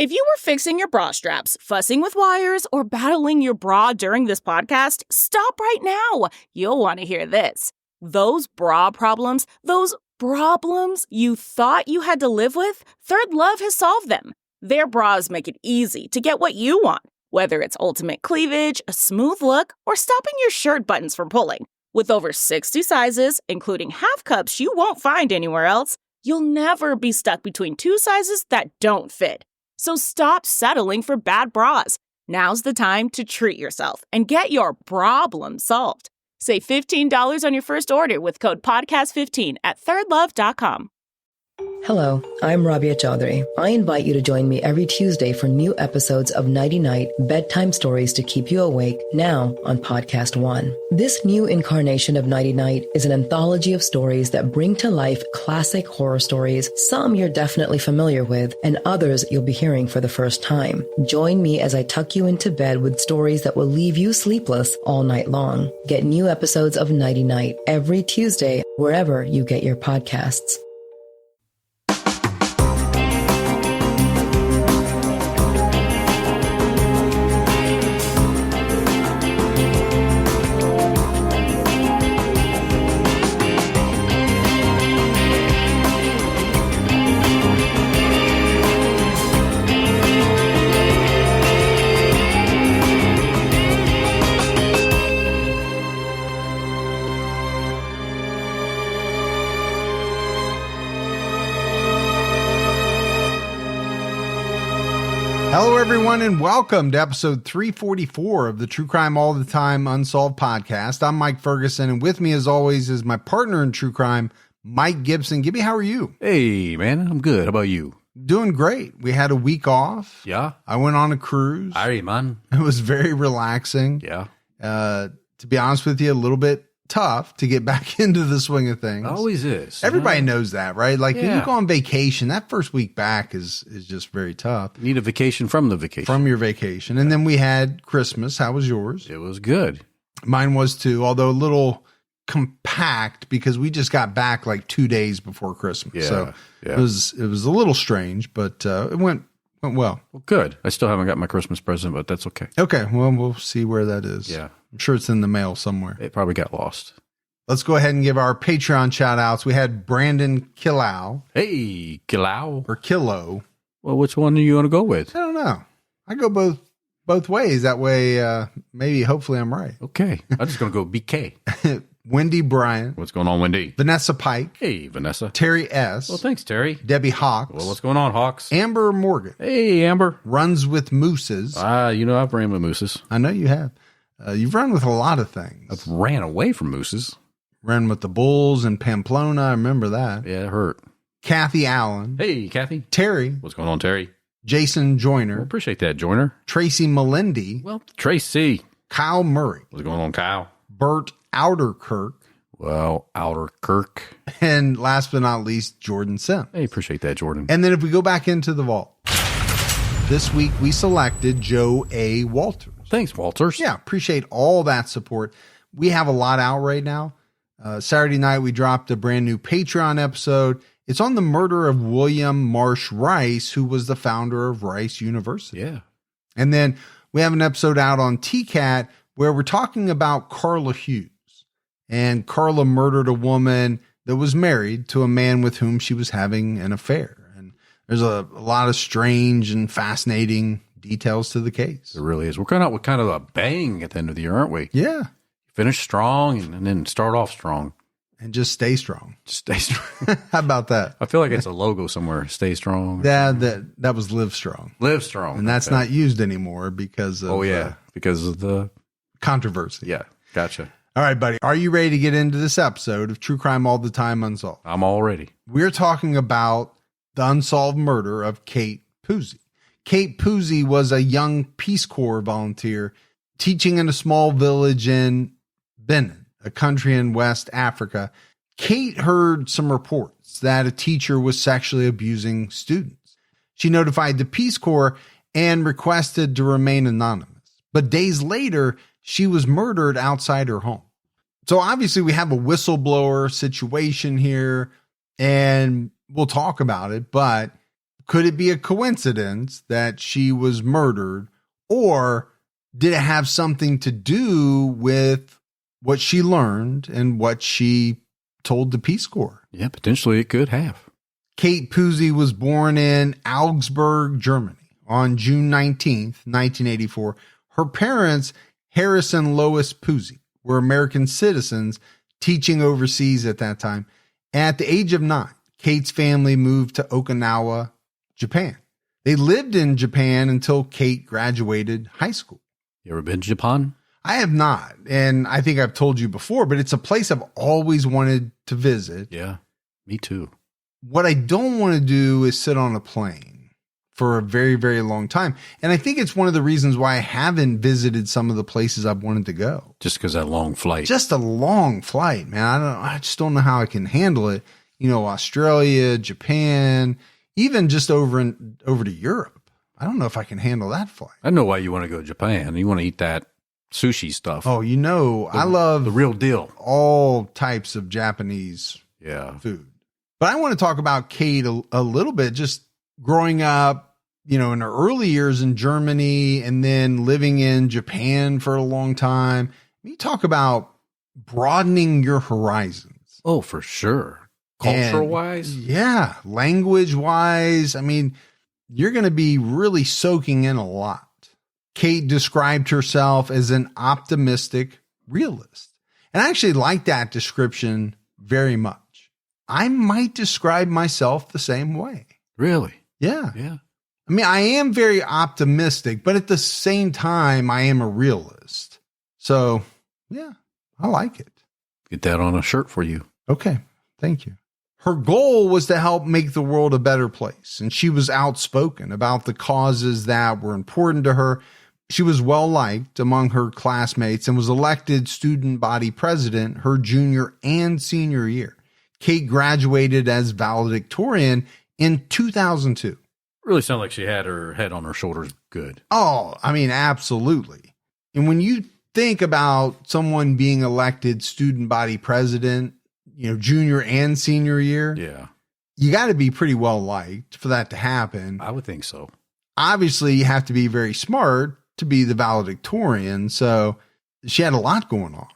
If you were fixing your bra straps, fussing with wires, or battling your bra during this podcast, stop right now. You'll want to hear this. Those bra problems, those problems you thought you had to live with, Third Love has solved them. Their bras make it easy to get what you want, whether it's ultimate cleavage, a smooth look, or stopping your shirt buttons from pulling. With over 60 sizes, including half cups you won't find anywhere else, you'll never be stuck between two sizes that don't fit. So stop settling for bad bras. Now's the time to treat yourself and get your problem solved. Save $15 on your first order with code podcast15 at thirdlove.com. Hello, I'm Rabia Chaudhry. I invite you to join me every Tuesday for new episodes of Nighty Night Bedtime Stories to Keep You Awake, now on Podcast One. This new incarnation of Nighty Night is an anthology of stories that bring to life classic horror stories, some you're definitely familiar with, and others you'll be hearing for the first time. Join me as I tuck you into bed with stories that will leave you sleepless all night long. Get new episodes of Nighty Night every Tuesday, wherever you get your podcasts. Hello, everyone, and welcome to episode 344 of the True Crime All the Time Unsolved podcast. I'm Mike Ferguson, and with me, as always, is my partner in true crime, Mike Gibson. Gibby, how are you? Hey, man, I'm good. How about you? Doing great. We had a week off. Yeah. I went on a cruise. Aye, man. It was very relaxing. Yeah. To be honest with you, a little bit tough to get back into the swing of things. Always is. Everybody knows that, right? Like when Yeah. you go on vacation, that first week back is just very tough. You need a vacation from the vacation. From your vacation. And then we had Christmas. How was yours? It was good. Mine was too, although a little compact because we just got back like 2 days before Christmas. Yeah, So yeah. it was a little strange, but it went well. Well, good. I still haven't got my Christmas present, but that's okay. Okay, well, we'll see where that is. Yeah. I'm sure it's in the mail somewhere. It probably got lost. Let's go ahead and give our Patreon shout outs. We had Brandon Killow Hey, Kilau. or Kilo. Well, which one do you want to go with? I don't know. I go both ways. That way, maybe hopefully I'm right. Okay. I'm just going to go BK. Wendy Bryant, What's going on, Wendy? Vanessa Pike, Hey, Vanessa. Terry S. Well, thanks, Terry. Debbie Hawks, Well, what's going on, Hawks? Amber Morgan, Hey, Amber. runs with mooses. You know I've ran with mooses. I know you have. You've run with a lot of things. I've ran away from mooses. Ran with the Bulls in Pamplona. I remember that. Yeah, it hurt. Kathy Allen, Hey, Kathy. Terry, What's going on, Terry? Jason Well, Joyner, appreciate that, Joyner. Tracy Melendi, Well, Tracy. Kyle Murray, What's going on, Kyle? Bert Outerkirk, Well, Outer Kirk. and last but not least, Jordan Sim. Hey, appreciate that, Jordan. And then if we go back into the vault, this week we selected Joe A. Walters. Thanks, Walters. Yeah, appreciate all that support. We have a lot out right now. Saturday night, we dropped a brand new Patreon episode. It's on the murder of William Marsh Rice, who was the founder of Rice University. Yeah. And then we have an episode out on TCAT where we're talking about Carla Hughes. And Carla murdered a woman that was married to a man with whom she was having an affair. And there's a lot of strange and fascinating details to the case. It really is. We're coming out with kind of a bang at the end of the year, aren't we? Yeah. Finish strong and then start off strong. And just stay strong. Just stay strong. How about that? I feel like it's a logo somewhere. Stay strong. That was Live Strong. Live strong. And that's not used anymore because of because of the controversy. Yeah. Gotcha. All right, buddy. Are you ready to get into this episode of True Crime All the Time Unsolved? I'm all ready. We're talking about the unsolved murder of Kate Puzey. Kate Puzey was a young Peace Corps volunteer teaching in a small village in Benin, a country in West Africa. Kate heard some reports that a teacher was sexually abusing students. She notified the Peace Corps and requested to remain anonymous. But days later, she was murdered outside her home. So obviously we have a whistleblower situation here, and we'll talk about it, but Could it be a coincidence that she was murdered, or did it have something to do with what she learned and what she told the Peace Corps? Yeah, potentially it could have. Kate Puzey was born in Augsburg, Germany on June 19th, 1984. Her parents, Harris and Lois Puzey, were American citizens teaching overseas at that time. At the age of 9, Kate's family moved to Okinawa, Japan. They lived in Japan until Kate graduated high school. You ever been to Japan? I have not, and I think I've told you before, but it's a place I've always wanted to visit. Yeah, me too. What I don't want to do is sit on a plane for a very, very long time. And I think it's one of the reasons why I haven't visited some of the places I've wanted to go. Just because that long flight. Just a long flight, man. I just don't know how I can handle it. You know, Australia, Japan, even just over to Europe. I don't know if I can handle that flight. I know why you want to go to Japan. You want to eat that sushi stuff. Oh, you know, I love the real deal. All types of Japanese food. But I want to talk about Kate a little bit, just growing up, you know, in her early years in Germany and then living in Japan for a long time. You talk about broadening your horizons. Oh, for sure. Cultural wise? Yeah. Language wise. I mean, you're going to be really soaking in a lot. Kate described herself as an optimistic realist. And I actually like that description very much. I might describe myself the same way. Really? Yeah. Yeah. I mean, I am very optimistic, but at the same time, I am a realist. So, yeah, I like it. Get that on a shirt for you. Okay. Thank you. Her goal was to help make the world a better place, and she was outspoken about the causes that were important to her. She was well liked among her classmates and was elected student body president her junior and senior year. Kate graduated as valedictorian in 2002. Really sounded like she had her head on her shoulders good. Oh, I mean, absolutely. And when you think about someone being elected student body president, you know, junior and senior year, yeah, you got to be pretty well liked for that to happen. I would think so. Obviously, you have to be very smart to be the valedictorian. So she had a lot going on.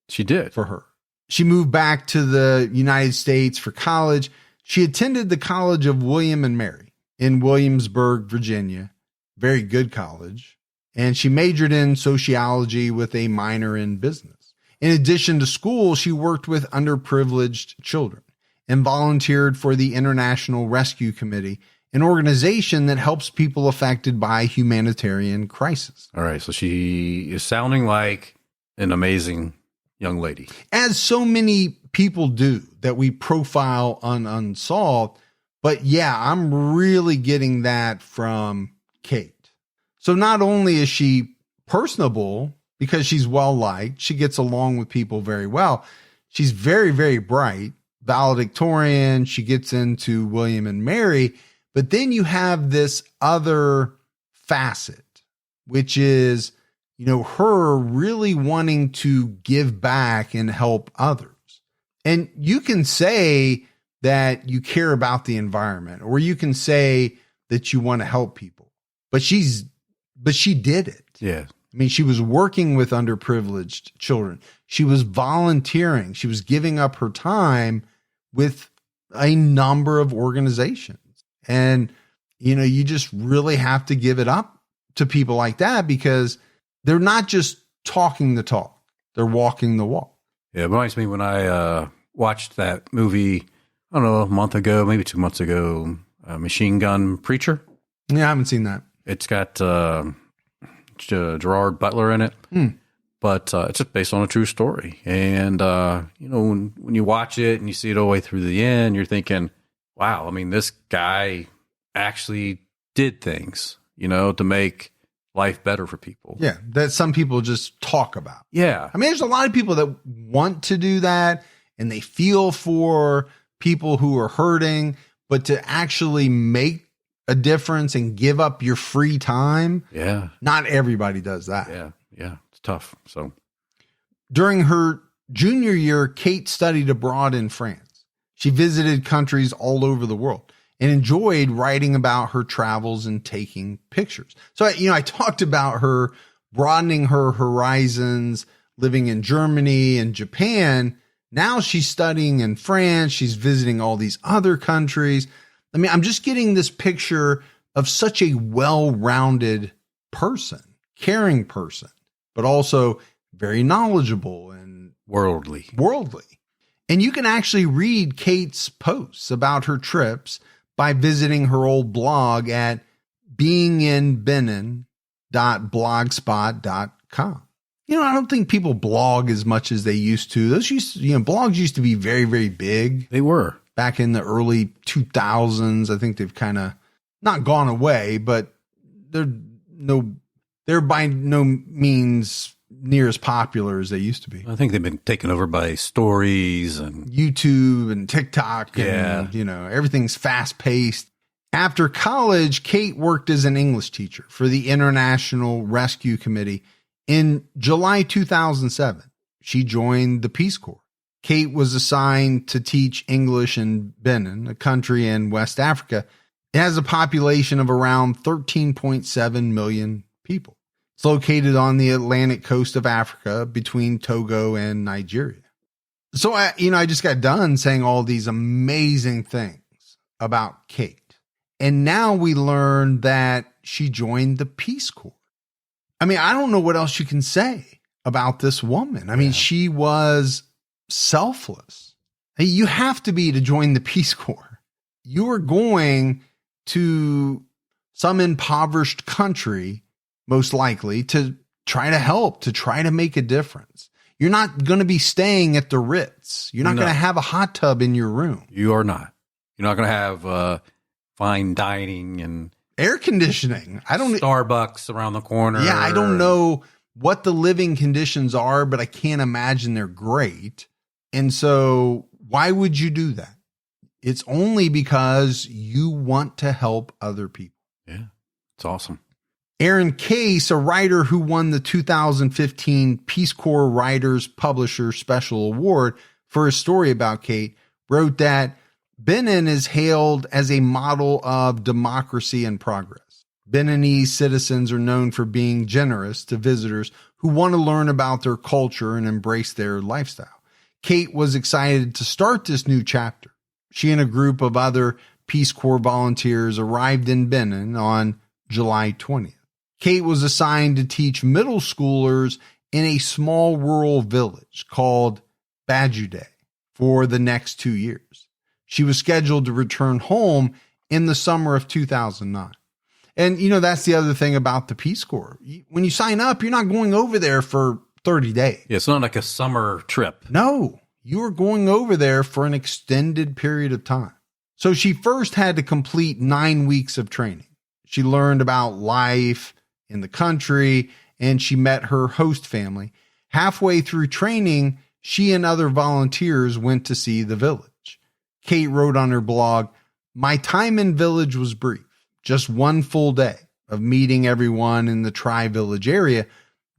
She did. For her. She moved back to the United States for college. She attended the College of William and Mary in Williamsburg, Virginia. Very good college. And she majored in sociology with a minor in business. In addition to school, she worked with underprivileged children and volunteered for the International Rescue Committee, an organization that helps people affected by humanitarian crisis. All right. So she is sounding like an amazing young lady. As so many people do that we profile on Unsolved. But yeah, I'm really getting that from Kate. So not only is she personable because she's well liked, she gets along with people very well. She's very, very bright, valedictorian. She gets into William and Mary. But then you have this other facet, which is, you know, her really wanting to give back and help others. And you can say that you care about the environment, or you can say that you want to help people, but she did it. Yeah. I mean, she was working with underprivileged children. She was volunteering. She was giving up her time with a number of organizations. And, you know, you just really have to give it up to people like that, because they're not just talking the talk, they're walking the walk. Yeah, it reminds me when I watched that movie, I don't know, a month ago, maybe 2 months ago, Machine Gun Preacher. Yeah, I haven't seen that. It's got Gerard Butler in it, but it's just based on a true story. And, you know, when you watch it and you see it all the way through the end, you're thinking, wow, I mean, this guy actually did things, you know, to make life better for people. Yeah, that some people just talk about. Yeah. I mean, there's a lot of people that want to do that and they feel for people who are hurting, but to actually make a difference and give up your free time. Yeah. Not everybody does that. Yeah. Yeah. It's tough. So during her junior year, Kate studied abroad in France. She visited countries all over the world. and enjoyed writing about her travels and taking pictures. So, I talked about her broadening her horizons, living in Germany and Japan. Now she's studying in France. She's visiting all these other countries. I mean, I'm just getting this picture of such a well-rounded person, caring person, but also very knowledgeable and worldly. And you can actually read Kate's posts about her trips by visiting her old blog at beinginbenin.blogspot.com. I don't think people blog as much as they used to. Blogs used to be very, very big. They were. Back in the early 2000s. I think they've kind of not gone away, but they're by no means near as popular as they used to be. I think they've been taken over by stories and YouTube and TikTok. Yeah. And, everything's fast paced. After college, Kate worked as an English teacher for the International Rescue Committee. In July 2007, she joined the Peace Corps. Kate was assigned to teach English in Benin, a country in West Africa. It has a population of around 13.7 million people. It's located on the Atlantic coast of Africa between Togo and Nigeria. So, I just got done saying all these amazing things about Kate. And now we learn that she joined the Peace Corps. I mean, I don't know what else you can say about this woman. I mean, she was selfless. Hey, you have to be to join the Peace Corps. You are going to some impoverished country, most likely, to try to help, to try to make a difference. You're not going to be staying at the Ritz. You're not going to have a hot tub in your room. You are not. You're not going to have fine dining and air conditioning. Starbucks around the corner. Yeah, I don't know what the living conditions are, but I can't imagine they're great. And so why would you do that? It's only because you want to help other people. Yeah, it's awesome. Aaron Case, a writer who won the 2015 Peace Corps Writers Publisher Special Award for a story about Kate, wrote that Benin is hailed as a model of democracy and progress. Beninese citizens are known for being generous to visitors who want to learn about their culture and embrace their lifestyle. Kate was excited to start this new chapter. She and a group of other Peace Corps volunteers arrived in Benin on July 20th. Kate was assigned to teach middle schoolers in a small rural village called Bajude for the next 2 years. She was scheduled to return home in the summer of 2009. And, that's the other thing about the Peace Corps. When you sign up, you're not going over there for 30 days. Yeah, it's not like a summer trip. No, you are going over there for an extended period of time. So she first had to complete 9 weeks of training. She learned about life in the country, and she met her host family. Halfway through training, she and other volunteers went to see the village. Kate wrote on her blog, "My time in village was brief, just one full day of meeting everyone in the tri-village area,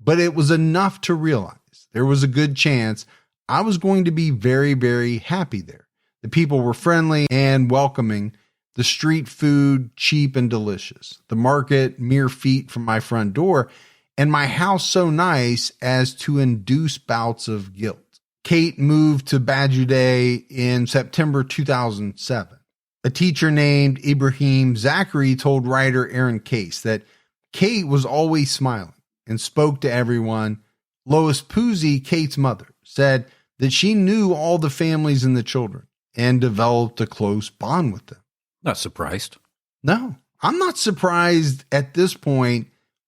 but it was enough to realize there was a good chance I was going to be very, very happy there. The people were friendly and welcoming. The street food, cheap and delicious. The market, mere feet from my front door, and my house so nice as to induce bouts of guilt." Kate moved to Bajude in September 2007. A teacher named Ibrahim Zachary told writer Aaron Case that Kate was always smiling and spoke to everyone. Lois Puzey, Kate's mother, said that she knew all the families and the children and developed a close bond with them. Not surprised. No, I'm not surprised at this point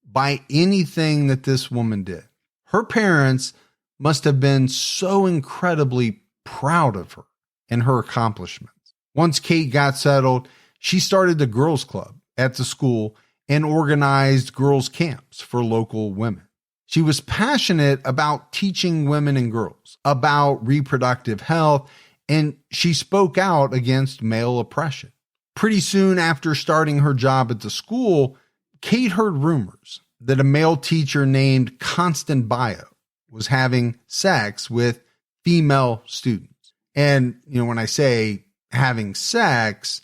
by anything that this woman did. Her parents must have been so incredibly proud of her and her accomplishments. Once Kate got settled, she started the girls' club at the school and organized girls' camps for local women. She was passionate about teaching women and girls about reproductive health, and she spoke out against male oppression. Pretty soon after starting her job at the school, Kate heard rumors that a male teacher named Constant Bio was having sex with female students. And, when I say having sex,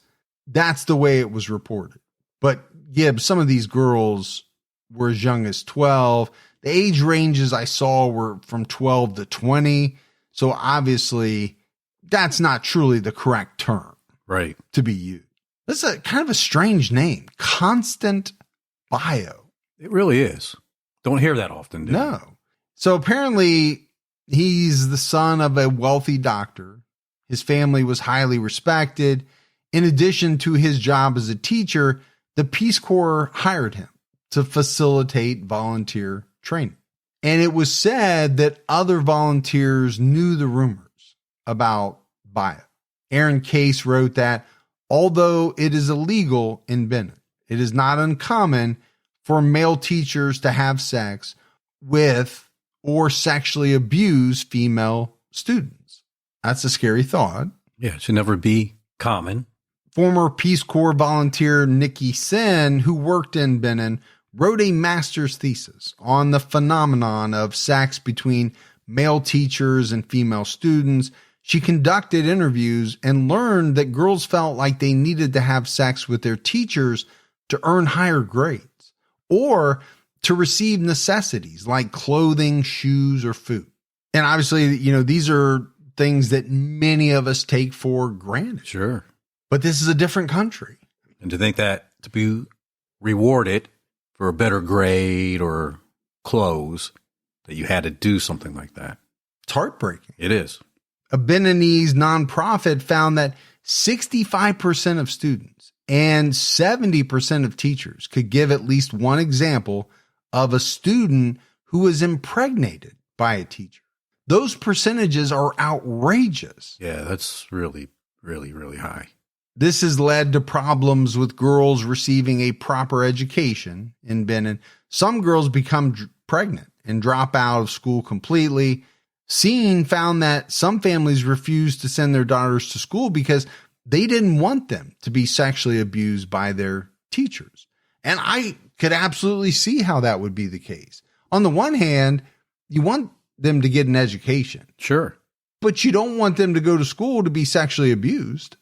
That's the way it was reported. But Gibbs, some of these girls were as young as 12. The age ranges I saw were from 12 to 20. So obviously that's not truly the correct term Right. to be used. That's a kind of a strange name. Constant Bio. It really is. Don't hear that often, do you? No. So apparently he's the son of a wealthy doctor. His family was highly respected. In addition to his job as a teacher, the Peace Corps hired him to facilitate volunteer training. And it was said that other volunteers knew the rumors about Bio. Aaron Case wrote that although it is illegal in Benin, it is not uncommon for male teachers to have sex with or sexually abuse female students. That's a scary thought. Yeah, it should never be common. Former Peace Corps volunteer Nikki Sen, who worked in Benin, wrote a master's thesis on the phenomenon of sex between male teachers and female students. She conducted interviews and learned that girls felt like they needed to have sex with their teachers to earn higher grades or to receive necessities like clothing, shoes, or food. And obviously, these are things that many of us take for granted. Sure. But this is a different country. And to think that to be rewarded for a better grade or clothes, that you had to do something like that. It's heartbreaking. It is. A Beninese nonprofit found that 65% of students and 70% of teachers could give at least one example of a student who was impregnated by a teacher. Those percentages are outrageous. Yeah, that's really, really, really high. This has led to problems with girls receiving a proper education in Benin. Some girls become pregnant and drop out of school completely. Scene found that some families refused to send their daughters to school because they didn't want them to be sexually abused by their teachers. And I could absolutely see how that would be the case. On the one hand, you want them to get an education. Sure. But you don't want them to go to school to be sexually abused.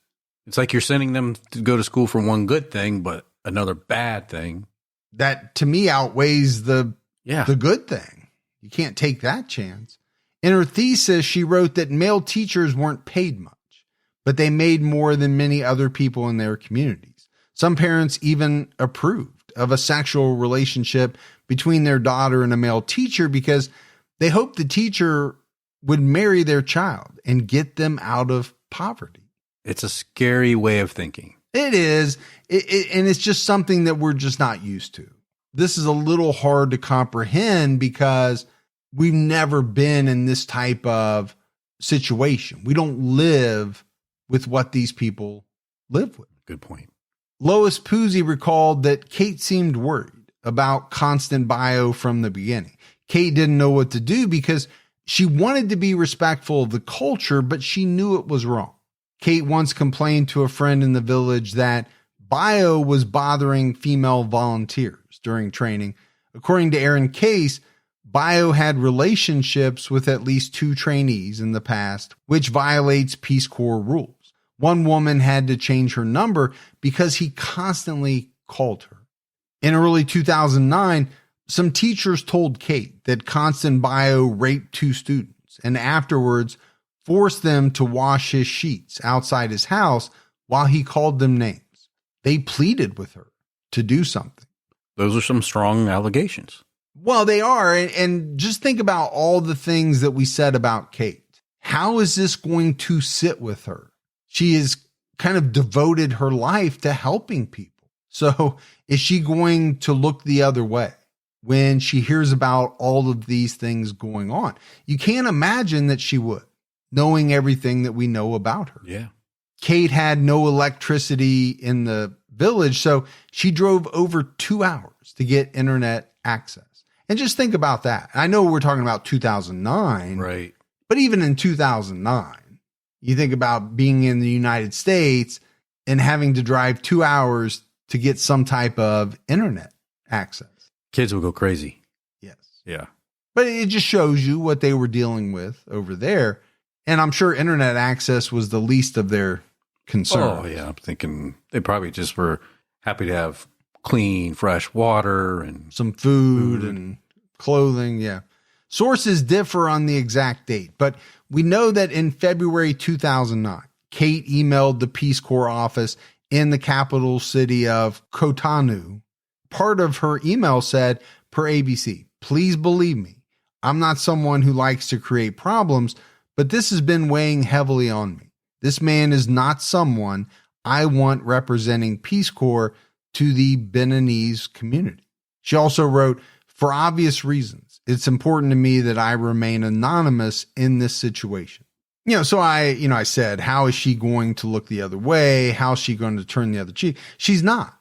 It's like you're sending them to go to school for one good thing, but another bad thing. That to me outweighs the good thing. You can't take that chance. In her thesis, she wrote that male teachers weren't paid much, but they made more than many other people in their communities. Some parents even approved of a sexual relationship between their daughter and a male teacher because they hoped the teacher would marry their child and get them out of poverty. It's a scary way of thinking. It is. And it's just something that we're just not used to. This is a little hard to comprehend because we've never been in this type of situation. We don't live with what these people live with. Good point. Lois Puzey recalled that Kate seemed worried about Constant Bio from the beginning. Kate didn't know what to do because she wanted to be respectful of the culture, but she knew it was wrong. Kate once complained to a friend in the village that Bio was bothering female volunteers during training. According to Aaron Case, Bio had relationships with at least 2 trainees in the past, which violates Peace Corps rules. One woman had to change her number because he constantly called her. In early 2009, some teachers told Kate that Constant Bio raped 2 students and afterwards forced them to wash his sheets outside his house while he called them names. They pleaded with her to do something. Those are some strong allegations. Well, they are. And just think about all the things that we said about Kate. How is this going to sit with her? She has kind of devoted her life to helping people. So is she going to look the other way when she hears about all of these things going on? You can't imagine that she would, knowing everything that we know about her. Yeah. Kate had no electricity in the village, so she drove over 2 hours to get internet access. And just think about that. I know we're talking about 2009, right? But even in 2009, you think about being in the United States and having to drive 2 hours to get some type of internet access. Kids will go crazy. Yes. Yeah. But it just shows you what they were dealing with over there. And I'm sure internet access was the least of their concerns. Oh, yeah. I'm thinking they probably just were happy to have clean, fresh water and some food and clothing. Yeah. Sources differ on the exact date, but we know that in February 2009, Kate emailed the Peace Corps office in the capital city of Cotonou. Part of her email said, per ABC, please believe me, I'm not someone who likes to create problems, but this has been weighing heavily on me. This man is not someone I want representing Peace Corps to the Beninese community. She also wrote, for obvious reasons, it's important to me that I remain anonymous in this situation. So I said, how is she going to look the other way? How is she going to turn the other cheek? She's not.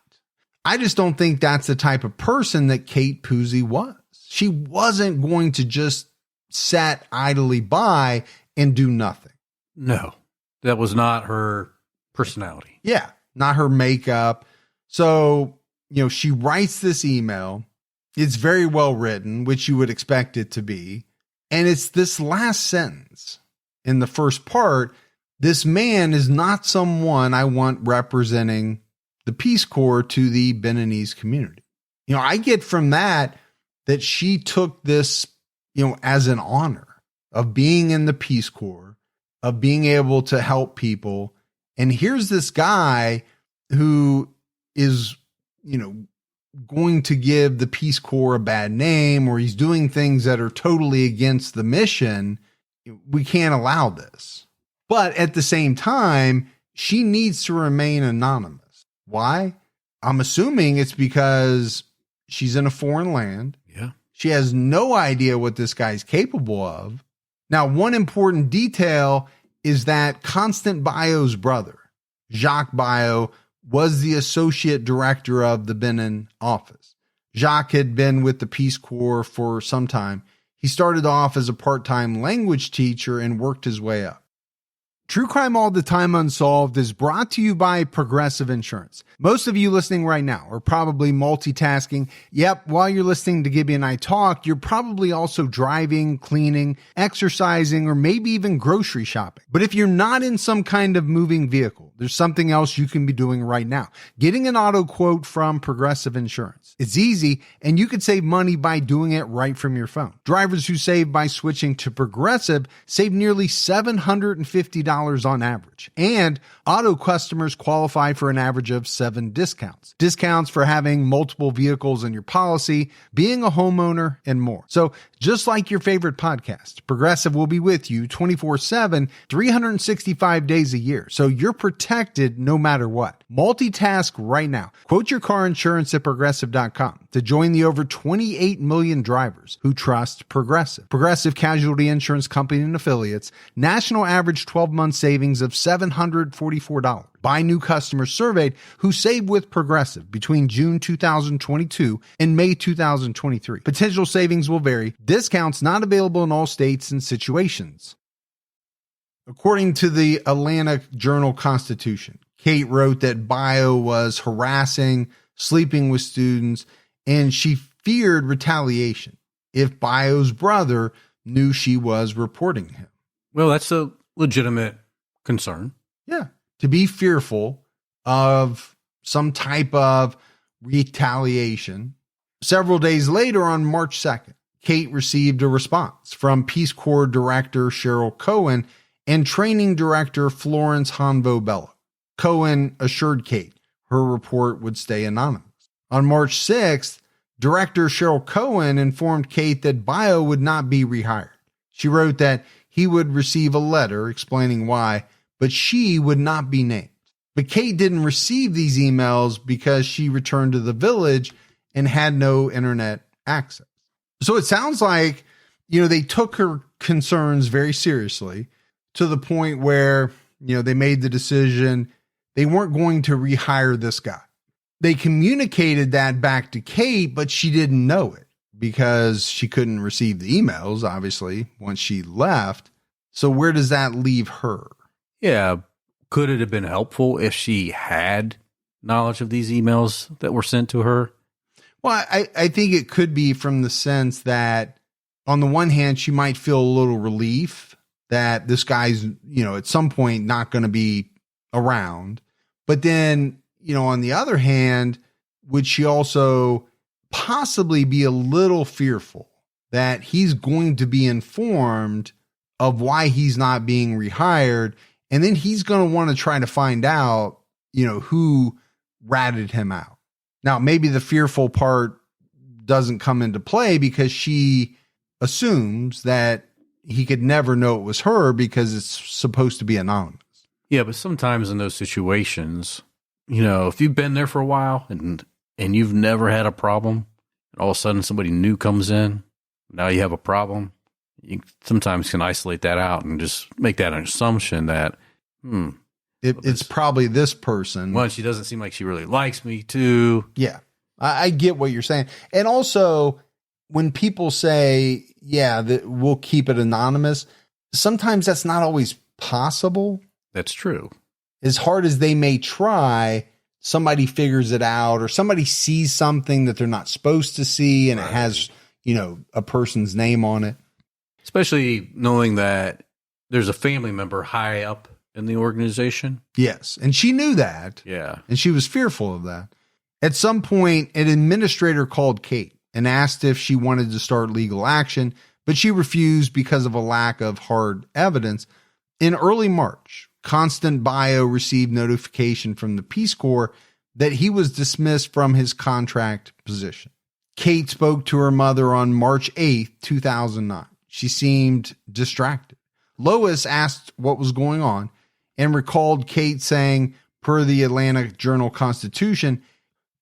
I just don't think that's the type of person that Kate Puzey was. She wasn't going to just sit idly by and do nothing. No, that was not her personality. Yeah, not her makeup. So, she writes this email. It's very well written, which you would expect it to be. And it's this last sentence in the first part. This man is not someone I want representing the Peace Corps to the Beninese community. I get from that she took this, as an honor of being in the Peace Corps, of being able to help people. And here's this guy who is, going to give the Peace Corps a bad name, or he's doing things that are totally against the mission. We can't allow this. But at the same time, she needs to remain anonymous. Why? I'm assuming it's because she's in a foreign land. Yeah. She has no idea what this guy's capable of. Now, one important detail is that Constant Bio's brother, Jacques Bio, was the associate director of the Benin office. Jacques had been with the Peace Corps for some time. He started off as a part-time language teacher and worked his way up. True Crime All the Time Unsolved is brought to you by Progressive Insurance. Most of you listening right now are probably multitasking. Yep, while you're listening to Gibby and I talk, you're probably also driving, cleaning, exercising, or maybe even grocery shopping. But if you're not in some kind of moving vehicle, there's something else you can be doing right now. Getting an auto quote from Progressive Insurance. It's easy, and you can save money by doing it right from your phone. Drivers who save by switching to Progressive save nearly $750 on average. And auto customers qualify for an average of 7 discounts. Discounts for having multiple vehicles in your policy, being a homeowner, and more. So just like your favorite podcast, Progressive will be with you 24/7, 365 days a year. So you're protected no matter what. Multitask right now. Quote your car insurance at Progressive.com to join the over 28 million drivers who trust Progressive. Progressive Casualty Insurance Company and Affiliates. National average 12-month savings of $744. By new customers surveyed who saved with Progressive between June 2022 and May 2023. Potential savings will vary. Discounts not available in all states and situations. According to the Atlanta Journal-Constitution, Kate wrote that Bio was harassing, sleeping with students, and she feared retaliation if Bio's brother knew she was reporting him. Well, that's a legitimate concern. Yeah. To be fearful of some type of retaliation. Several days later, on March 2nd, Kate received a response from Peace Corps Director Cheryl Cohen and Training Director Florence Honvo-Bello. Cohen assured Kate her report would stay anonymous. On March 6th, Director Cheryl Cohen informed Kate that Bio would not be rehired. She wrote that he would receive a letter explaining why, but she would not be named. But Kate didn't receive these emails because she returned to the village and had no internet access. So it sounds like, they took her concerns very seriously to the point where, they made the decision they weren't going to rehire this guy. They communicated that back to Kate, but she didn't know it because she couldn't receive the emails, obviously, once she left. So where does that leave her? Yeah. Could it have been helpful if she had knowledge of these emails that were sent to her? Well, I think it could be from the sense that on the one hand, she might feel a little relief that this guy's, at some point not going to be around. But then, on the other hand, would she also possibly be a little fearful that he's going to be informed of why he's not being rehired? And then he's going to want to try to find out, who ratted him out. Now, maybe the fearful part doesn't come into play because she assumes that he could never know it was her because it's supposed to be anonymous. Yeah, but sometimes in those situations, if you've been there for a while and you've never had a problem, and all of a sudden somebody new comes in, now you have a problem, you sometimes can isolate that out and just make that an assumption that, it's probably this person. One, she doesn't seem like she really likes me, too. Yeah, I get what you're saying. And also, when people say, that we'll keep it anonymous, sometimes that's not always possible. That's true. As hard as they may try, somebody figures it out, or somebody sees something that they're not supposed to see, and it has, a person's name on it. Especially knowing that there's a family member high up in the organization. Yes. And she knew that. Yeah. And she was fearful of that. At some point, an administrator called Kate and asked if she wanted to start legal action, but she refused because of a lack of hard evidence. In early March, Constant Bio received notification from the Peace Corps that he was dismissed from his contract position. Kate spoke to her mother on March 8th, 2009. She seemed distracted. Lois asked what was going on and recalled Kate saying, per the Atlanta Journal-Constitution,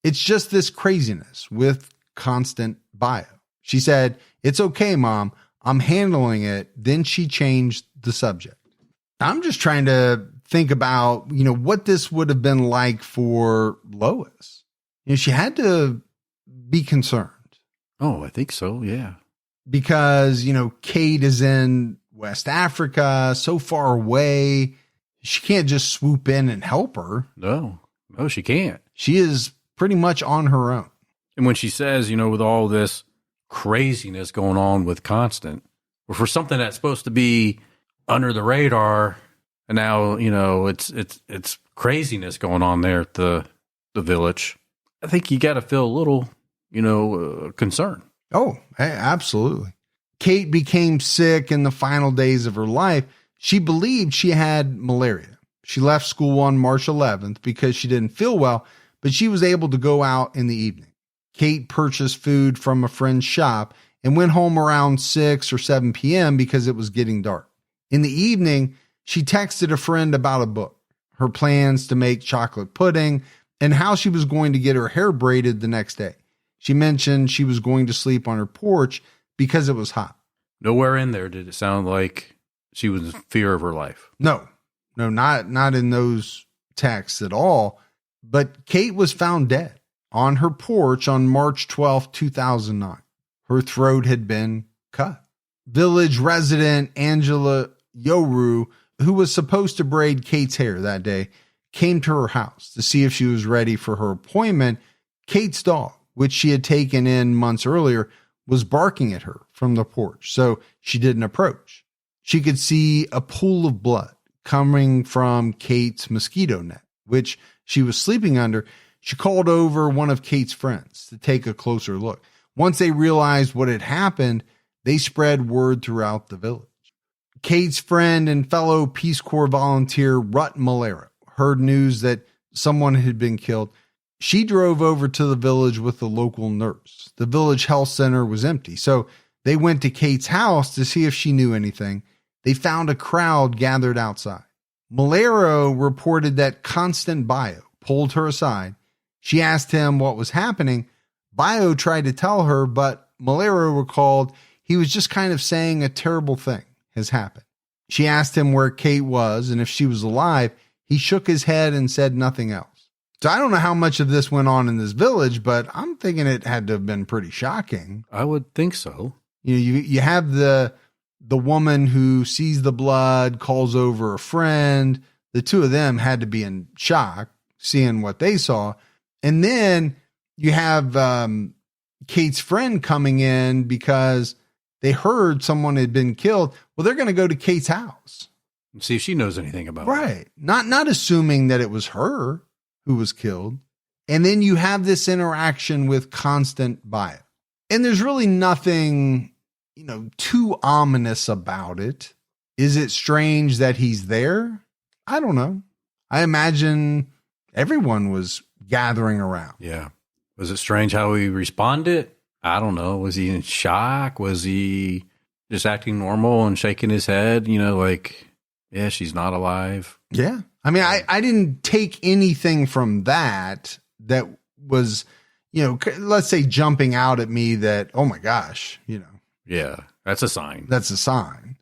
"It's just this craziness with Constant Bio." She said, "It's okay, Mom. I'm handling it." Then she changed the subject. I'm just trying to think about, what this would have been like for Lois. She had to be concerned. Oh, I think so. Yeah. Because, Kate is in West Africa, so far away. She can't just swoop in and help her. No, she can't. She is pretty much on her own. And when she says, with all this craziness going on with Constant, or for something that's supposed to be under the radar, and now, it's craziness going on there at the village, I think you got to feel a little, concern. Oh, absolutely. Kate became sick in the final days of her life. She believed she had malaria. She left school on March 11th because she didn't feel well, but she was able to go out in the evening. Kate purchased food from a friend's shop and went home around 6 or 7 p.m. because it was getting dark. In the evening, she texted a friend about a book, her plans to make chocolate pudding, and how she was going to get her hair braided the next day. She mentioned she was going to sleep on her porch because it was hot. Nowhere in there did it sound like she was in fear of her life. No, not in those texts at all. But Kate was found dead on her porch on March 12, 2009. Her throat had been cut. Village resident Angela Yoru, who was supposed to braid Kate's hair that day, came to her house to see if she was ready for her appointment. Kate's dog, which she had taken in months earlier, was barking at her from the porch, so she didn't approach. She could see a pool of blood coming from Kate's mosquito net, which she was sleeping under. She called over one of Kate's friends to take a closer look. Once they realized what had happened, they spread word throughout the village. Kate's friend and fellow Peace Corps volunteer Rut Malero heard news that someone had been killed. She drove over to the village with the local nurse. The village health center was empty, so they went to Kate's house to see if she knew anything. They found a crowd gathered outside. Malero reported that Constant Bio pulled her aside. She asked him what was happening. Bio tried to tell her, but Malero recalled he was just kind of saying a terrible thing has happened. She asked him where Kate was and if she was alive. He shook his head and said nothing else. So I don't know how much of this went on in this village, but I'm thinking it had to have been pretty shocking. I would think so. You have the woman who sees the blood, calls over a friend. The two of them had to be in shock seeing what they saw. And then you have Kate's friend coming in because they heard someone had been killed. Well, they're going to go to Kate's house. See if she knows anything about it. Right. Not assuming that it was her who was killed. And then you have this interaction with Constant Bio. And there's really nothing, too ominous about it. Is it strange that he's there? I don't know. I imagine everyone was gathering around. Yeah. Was it strange how he responded? I don't know. Was he in shock? Was he just acting normal and shaking his head? Yeah, she's not alive. Yeah. I mean, I didn't take anything from that was, let's say jumping out at me that, oh my gosh, Yeah, that's a sign. That's a sign.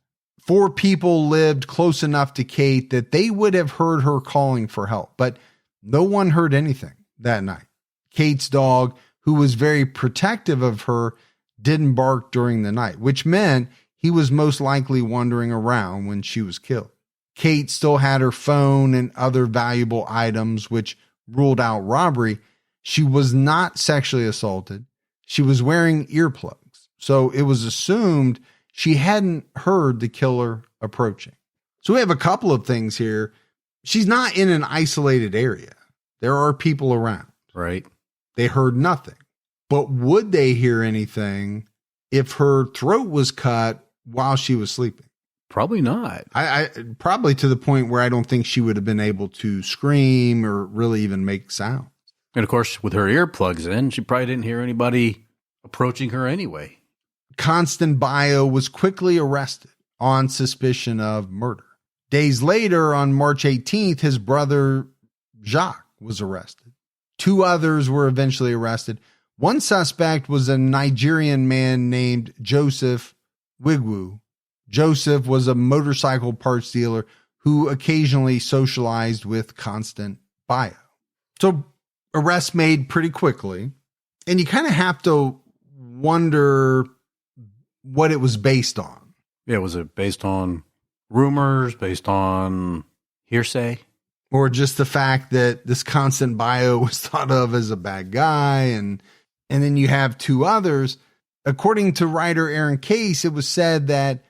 4 people lived close enough to Kate that they would have heard her calling for help, but no one heard anything that night. Kate's dog, who was very protective of her, didn't bark during the night, which meant he was most likely wandering around when she was killed. Kate still had her phone and other valuable items, which ruled out robbery. She was not sexually assaulted. She was wearing earplugs, so it was assumed she hadn't heard the killer approaching. So we have a couple of things here. She's not in an isolated area. There are people around. Right. They heard nothing. But would they hear anything if her throat was cut while she was sleeping? Probably not. I probably to the point where I don't think she would have been able to scream or really even make sound. And of course, with her earplugs in, she probably didn't hear anybody approaching her anyway. Constant Bio was quickly arrested on suspicion of murder. Days later, on March 18th, his brother Jacques was arrested. 2 others were eventually arrested. One suspect was a Nigerian man named Joseph Wigwu. Joseph was a motorcycle parts dealer who occasionally socialized with Constant Bio. So arrests made pretty quickly, and you kind of have to wonder what it was based on. Yeah, was it based on rumors, based on hearsay? Or just the fact that this Constant Bio was thought of as a bad guy, and then you have 2 others. According to writer Aaron Case, it was said that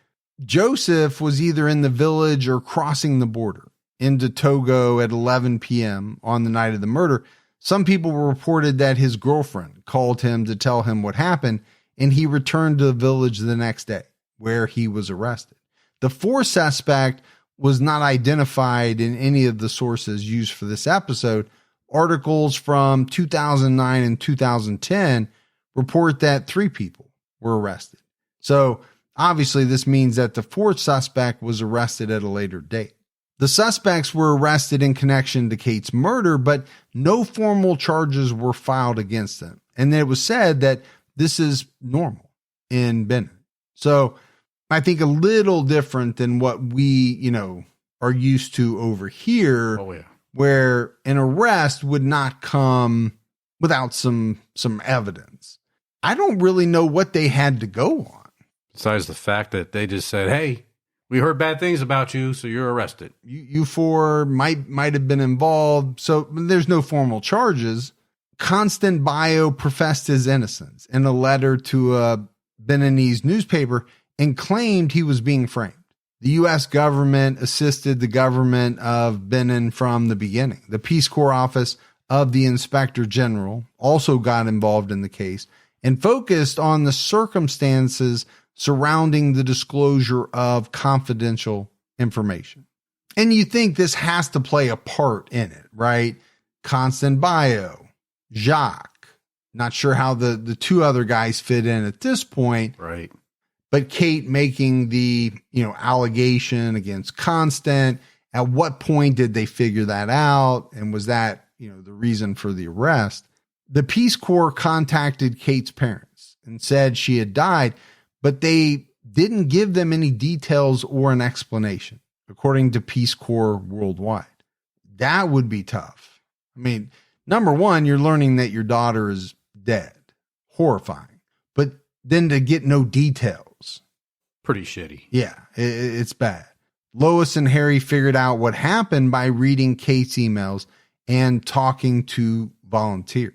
Joseph was either in the village or crossing the border into Togo at 11 p.m. on the night of the murder. Some people reported that his girlfriend called him to tell him what happened, and he returned to the village the next day, where he was arrested. The 4th suspect was not identified in any of the sources used for this episode. Articles from 2009 and 2010 report that 3 people were arrested. So obviously this means that the 4th suspect was arrested at a later date. The suspects were arrested in connection to Kate's murder, but no formal charges were filed against them. And it was said that this is normal in Benin. So I think a little different than what we, are used to over here. Oh, yeah. Where an arrest would not come without some evidence. I don't really know what they had to go on. Besides the fact that they just said, hey, we heard bad things about you, so you're arrested. You 4 might have been involved. So there's no formal charges. Constant Bio professed his innocence in a letter to a Beninese newspaper and claimed he was being framed. The U.S. government assisted the government of Benin from the beginning. The Peace Corps Office of the Inspector General also got involved in the case and focused on the circumstances surrounding the disclosure of confidential information. And you think this has to play a part in it, right? Constant Bio, Jacques, not sure how the 2 other guys fit in at this point. Right. But Kate making the, allegation against Constant. At what point did they figure that out? And was that, the reason for the arrest? The Peace Corps contacted Kate's parents and said she had died, but they didn't give them any details or an explanation, according to Peace Corps worldwide. That would be tough. I mean, number one, you're learning that your daughter is dead. Horrifying. But then to get no details. Pretty shitty. Yeah, it's bad. Lois and Harry figured out what happened by reading Kate's emails and talking to volunteers.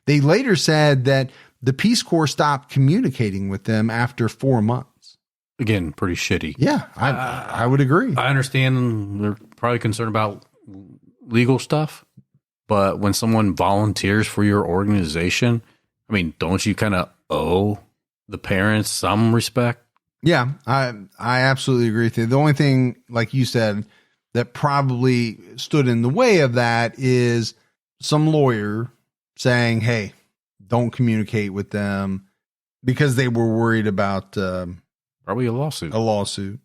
They later said that the Peace Corps stopped communicating with them after 4 months. again, pretty shitty. Yeah, I would agree. I understand they're probably concerned about legal stuff, but when someone volunteers for your organization, I mean, don't you kind of owe the parents some respect? Yeah, I absolutely agree with you. The only thing, like you said, that probably stood in the way of that is some lawyer saying, hey, don't communicate with them because they were worried about probably a lawsuit.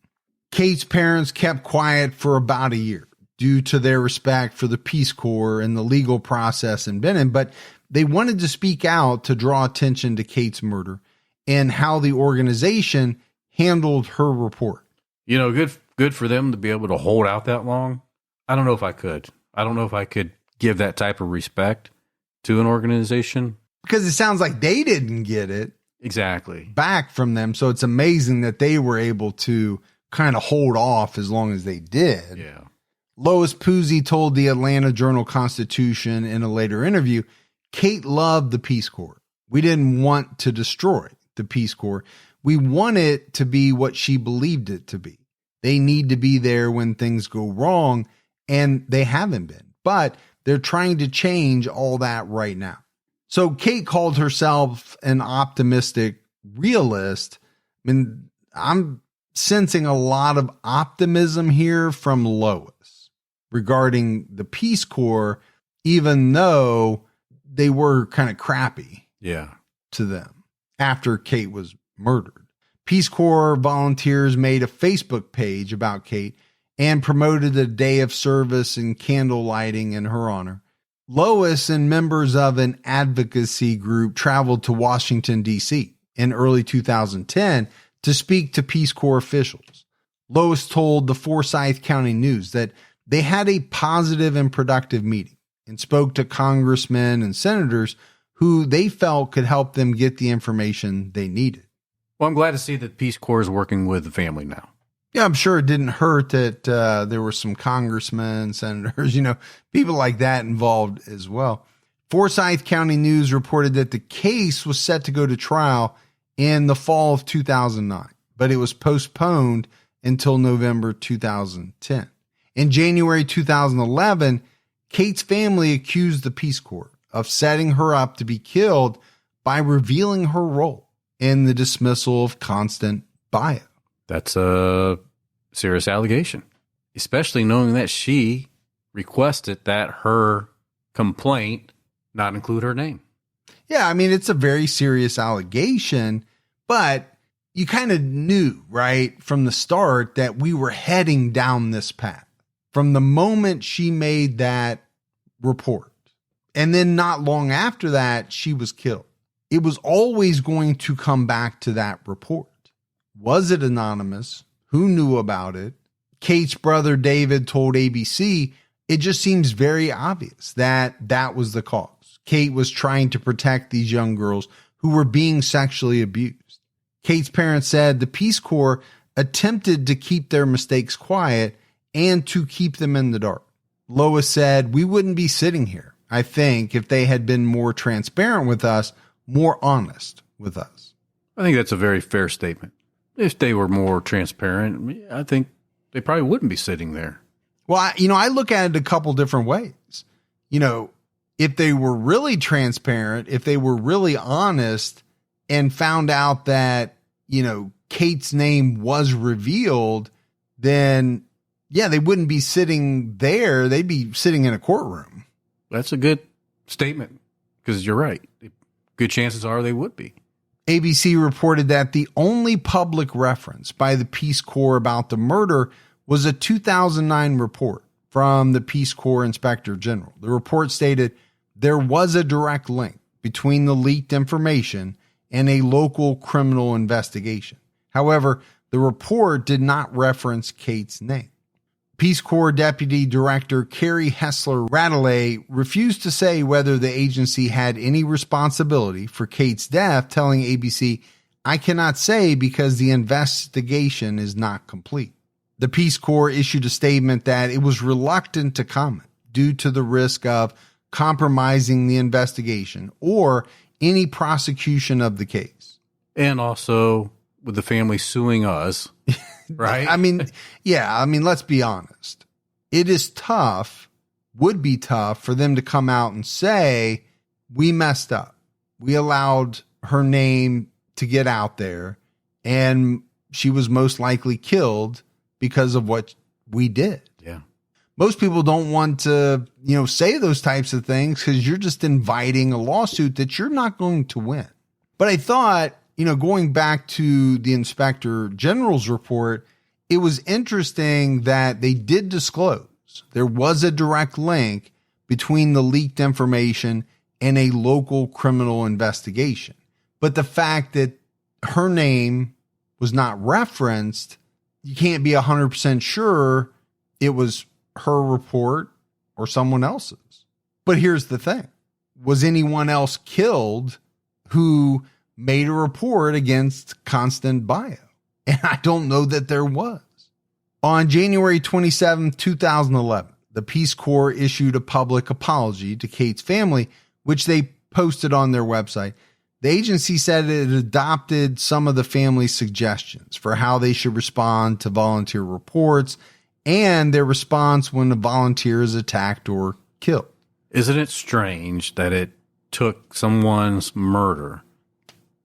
Kate's parents kept quiet for about a year due to their respect for the Peace Corps and the legal process in Benin, but they wanted to speak out to draw attention to Kate's murder and how the organization handled her report. You know, good for them to be able to hold out that long. I don't know if I could. I don't know if I could give that type of respect to an organization. Because it sounds like they didn't get it exactly back from them. So it's amazing that they were able to kind of hold off as long as they did. Yeah. Lois Puzey told the Atlanta Journal-Constitution in a later interview, Kate loved the Peace Corps. We didn't want to destroy the Peace Corps. We want it to be what she believed it to be. They need to be there when things go wrong, and they haven't been. But they're trying to change all that right now. So Kate called herself an optimistic realist. I mean, I'm sensing a lot of optimism here from Lois regarding the Peace Corps, even though they were kind of crappy to them after Kate was murdered. Peace Corps volunteers made a Facebook page about Kate and promoted a day of service and candle lighting in her honor. Lois and members of an advocacy group traveled to Washington, D.C. in early 2010 to speak to Peace Corps officials. Lois told the Forsyth County News that they had a positive and productive meeting and spoke to congressmen and senators who they felt could help them get the information they needed. Well, I'm glad to see that Peace Corps is working with the family now. Yeah, I'm sure it didn't hurt that there were some congressmen, senators, people like that involved as well. Forsyth County News reported that the case was set to go to trial in the fall of 2009, but it was postponed until November 2010. In January 2011, Kate's family accused the Peace Corps of setting her up to be killed by revealing her role in the dismissal of Constant Bio. That's a serious allegation, especially knowing that she requested that her complaint not include her name. Yeah, I mean, it's a very serious allegation, but you kind of knew, right, from the start that we were heading down this path. From the moment she made that report, and then not long after that, she was killed. It was always going to come back to that report. Was it anonymous? Who knew about it? Kate's brother David told ABC, it just seems very obvious that that was the cause. Kate was trying to protect these young girls who were being sexually abused. Kate's parents said the Peace Corps attempted to keep their mistakes quiet and to keep them in the dark. Lois said, we wouldn't be sitting here, I think, if they had been more transparent with us, more honest with us. I think that's a very fair statement. If they were more transparent, I think they probably wouldn't be sitting there. Well, I look at it a couple different ways. If they were really transparent, if they were really honest and found out that, Kate's name was revealed, then, yeah, they wouldn't be sitting there. They'd be sitting in a courtroom. That's a good statement because you're right. Good chances are they would be. ABC reported that the only public reference by the Peace Corps about the murder was a 2009 report from the Peace Corps Inspector General. The report stated there was a direct link between the leaked information and a local criminal investigation. However, the report did not reference Kate's name. Peace Corps Deputy Director Carrie Hessler-Radele refused to say whether the agency had any responsibility for Kate's death, telling ABC, I cannot say because the investigation is not complete. The Peace Corps issued a statement that it was reluctant to comment due to the risk of compromising the investigation or any prosecution of the case. And also with the family suing us, right? I mean, let's be honest. It is tough, would be tough for them to come out and say, we messed up. We allowed her name to get out there and she was most likely killed because of what we did. Yeah. Most people don't want to, say those types of things because you're just inviting a lawsuit that you're not going to win. But I thought, going back to the Inspector General's report, it was interesting that they did disclose there was a direct link between the leaked information and a local criminal investigation. But the fact that her name was not referenced, you can't be 100% sure it was her report or someone else's. But here's the thing. Was anyone else killed who made a report against Constant Bio? And I don't know that there was. On January 27, 2011, the Peace Corps issued a public apology to Kate's family, which they posted on their website. The agency said it adopted some of the family's suggestions for how they should respond to volunteer reports and their response when a volunteer is attacked or killed. Isn't it strange that it took someone's murder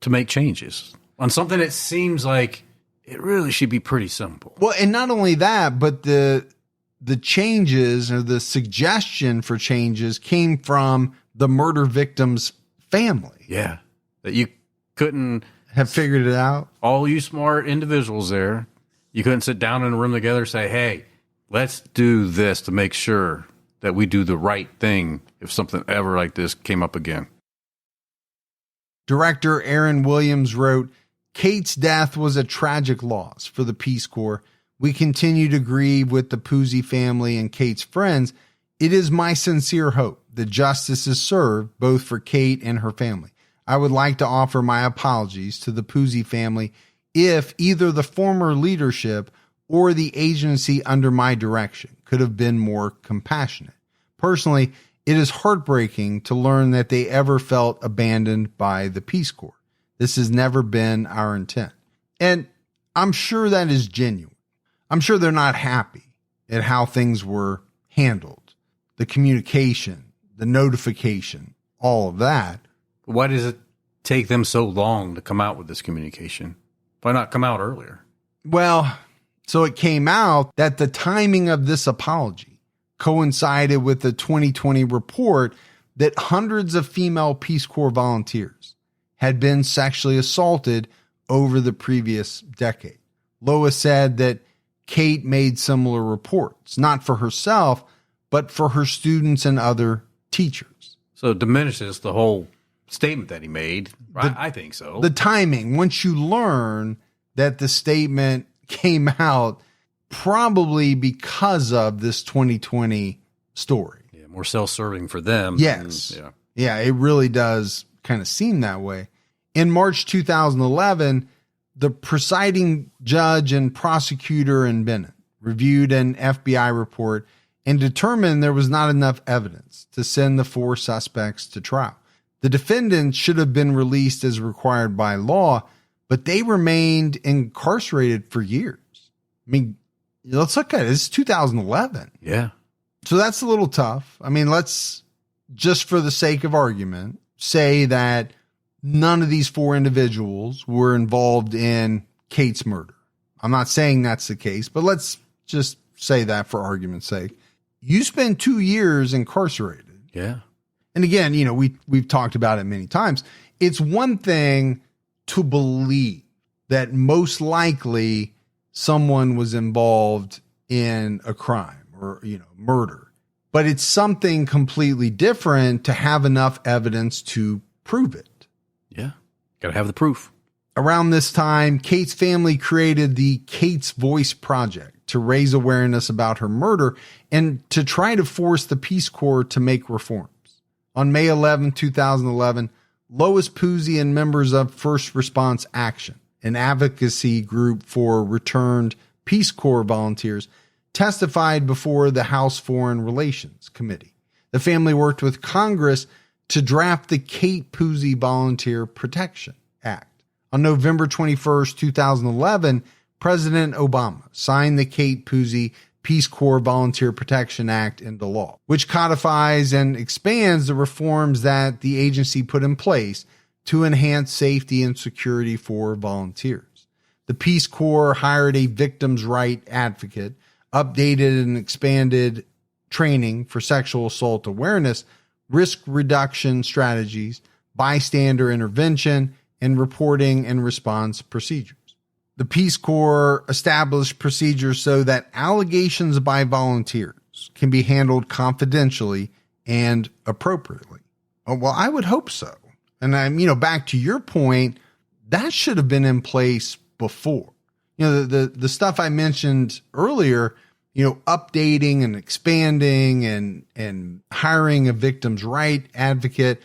to make changes on something that seems like it really should be pretty simple? Well, and not only that, but the changes or the suggestion for changes came from the murder victim's family. Yeah. That you couldn't have figured it out. All you smart individuals there, you couldn't sit down in a room together and say, hey, let's do this to make sure that we do the right thing if something ever like this came up again. Director Aaron Williams wrote, Kate's death was a tragic loss for the Peace Corps. We continue to grieve with the Puzey family and Kate's friends. It is my sincere hope that justice is served both for Kate and her family. I would like to offer my apologies to the Puzey family if either the former leadership or the agency under my direction could have been more compassionate. Personally, it is heartbreaking to learn that they ever felt abandoned by the Peace Corps. This has never been our intent. And I'm sure that is genuine. I'm sure they're not happy at how things were handled. The communication, the notification, all of that. Why does it take them so long to come out with this communication? Why not come out earlier? Well, so it came out that the timing of this apology coincided with the 2020 report that hundreds of female Peace Corps volunteers had been sexually assaulted over the previous decade. Lois said that Kate made similar reports, not for herself, but for her students and other teachers. So it diminishes the whole statement that he made. I think so. The timing, once you learn that the statement came out probably because of this 2020 story. Yeah, more self-serving for them. Yes. Yeah, it really does kind of seem that way. In March 2011, the presiding judge and prosecutor in Benin reviewed an FBI report and determined there was not enough evidence to send the 4 suspects to trial. The defendants should have been released as required by law, but they remained incarcerated for years. I mean, let's look at it. It's 2011. Yeah. So that's a little tough. I mean, let's, just for the sake of argument, say that none of these 4 individuals were involved in Kate's murder. I'm not saying that's the case, but let's just say that for argument's sake. You spend 2 years incarcerated. Yeah. And again, we've talked about it many times. It's one thing to believe that most likely someone was involved in a crime or, murder, but it's something completely different to have enough evidence to prove it. Yeah. Got to have the proof. Around this time, Kate's family created the Kate's Voice Project to raise awareness about her murder and to try to force the Peace Corps to make reforms. On May 11, 2011, Lois Puzey and members of First Response Action, an advocacy group for returned Peace Corps volunteers, testified before the House Foreign Relations Committee. The family worked with Congress to draft the Kate Puzey Volunteer Protection Act. On November 21st, 2011, President Obama signed the Kate Puzey Peace Corps Volunteer Protection Act into law, which codifies and expands the reforms that the agency put in place to enhance safety and security for volunteers. The Peace Corps hired a victims' right advocate, updated and expanded training for sexual assault awareness, risk reduction strategies, bystander intervention, and reporting and response procedures. The Peace Corps established procedures so that allegations by volunteers can be handled confidentially and appropriately. Well, I would hope so. And back to your point, that should have been in place before. The stuff I mentioned earlier, updating and expanding and hiring a victim's right advocate,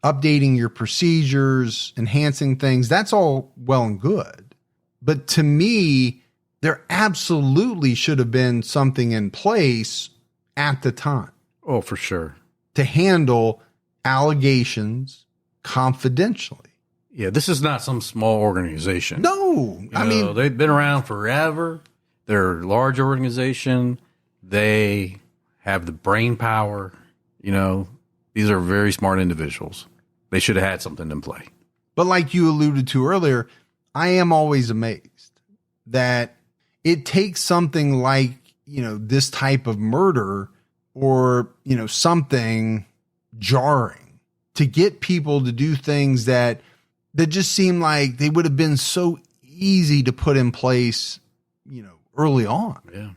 updating your procedures, enhancing things, that's all well and good. But to me, there absolutely should have been something in place at the time. Oh, for sure. To handle allegations confidentially. Yeah, this is not some small organization. No, they've been around forever. They're a large organization. They have the brain power. These are very smart individuals. They should have had something in play. But like you alluded to earlier, I am always amazed that it takes something like, this type of murder or, something jarring to get people to do things that just seem like they would have been so easy to put in place, early on. Yeah.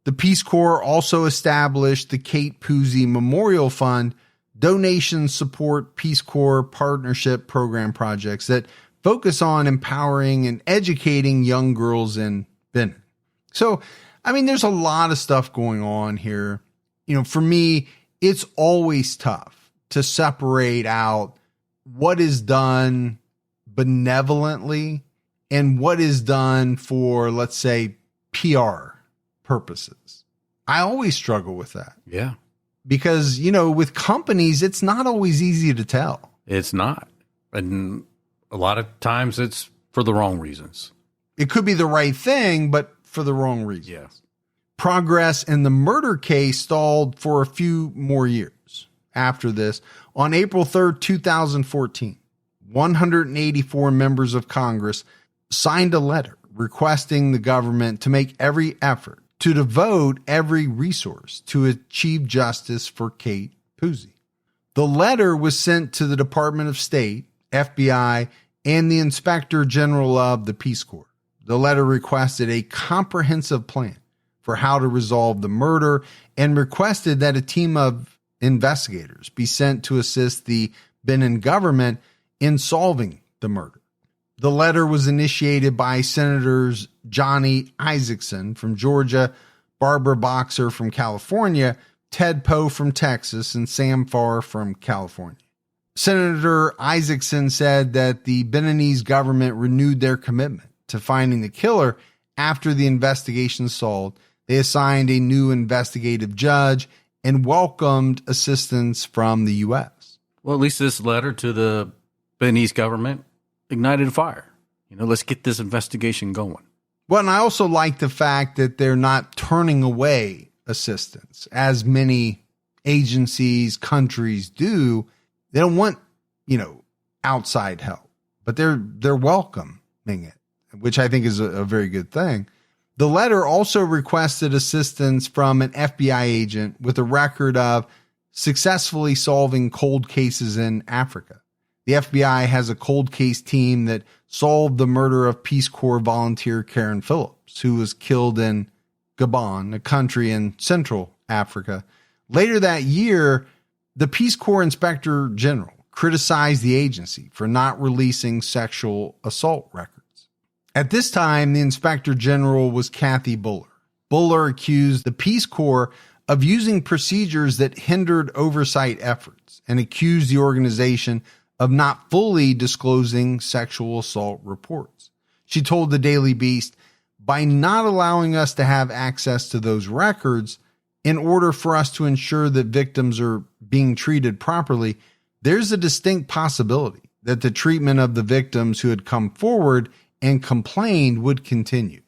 The Peace Corps also established the Kate Puzey Memorial Fund. Donations support Peace Corps partnership program projects that focus on empowering and educating young girls in Benin. So, there's a lot of stuff going on here. For me, it's always tough to separate out what is done benevolently and what is done for, let's say, PR purposes. I always struggle with that. Yeah. Because, with companies, it's not always easy to tell. It's not. And a lot of times it's for the wrong reasons. It could be the right thing, but for the wrong reasons. Yeah. Progress in the murder case stalled for a few more years after this. On April 3rd, 2014, 184 members of Congress signed a letter requesting the government to make every effort to devote every resource to achieve justice for Kate Puzey. The letter was sent to the Department of State, FBI, and the Inspector General of the Peace Corps. The letter requested a comprehensive plan for how to resolve the murder and requested that a team of investigators be sent to assist the Benin government in solving the murder. The letter was initiated by Senators Johnny Isakson from Georgia, Barbara Boxer from California, Ted Poe from Texas, and Sam Farr from California. Senator Isakson said that the Beninese government renewed their commitment to finding the killer after the investigation stalled. They assigned a new investigative judge and welcomed assistance from the U.S. Well, at least this letter to the Beninese government ignited a fire. Let's get this investigation going. Well, and I also like the fact that they're not turning away assistance, as many agencies, countries do. They don't want, outside help, but they're welcoming it, which I think is a very good thing. The letter also requested assistance from an FBI agent with a record of successfully solving cold cases in Africa. The FBI has a cold case team that solved the murder of Peace Corps volunteer Karen Phillips, who was killed in Gabon, a country in Central Africa. Later that year, the Peace Corps Inspector General criticized the agency for not releasing sexual assault records. At this time, the Inspector General was Kathy Buller. Buller accused the Peace Corps of using procedures that hindered oversight efforts and accused the organization of not fully disclosing sexual assault reports. She told the Daily Beast, "By not allowing us to have access to those records, in order for us to ensure that victims are being treated properly, there's a distinct possibility that the treatment of the victims who had come forward and complained would continue.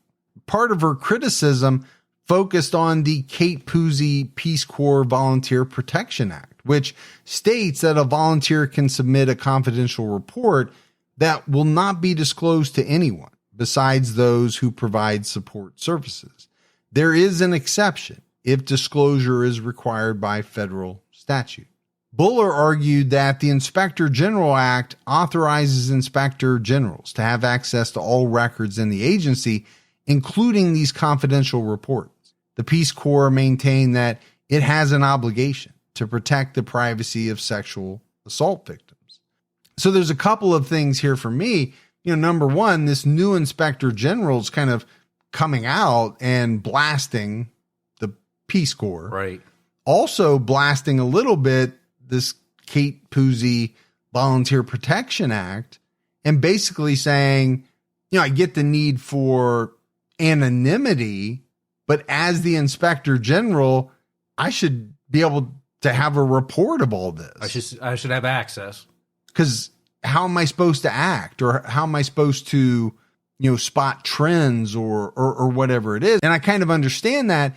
Part of her criticism focused on the Kate Puzey Peace Corps Volunteer Protection Act, which states that a volunteer can submit a confidential report that will not be disclosed to anyone besides those who provide support services. There is an exception if disclosure is required by federal statute. Buller argued that the Inspector General Act authorizes inspector generals to have access to all records in the agency, including these confidential reports. The Peace Corps maintained that it has an obligation to protect the privacy of sexual assault victims. So there's a couple of things here for me. Number one, this new Inspector General is kind of coming out and blasting the Peace Corps. Right. Also blasting a little bit this Kate Puzey Volunteer Protection Act, and basically saying, I get the need for anonymity, but as the Inspector General, I should be able to have a report of all this. I should have access. Because how am I supposed to act, or how am I supposed to, spot trends or whatever it is? And I kind of understand that.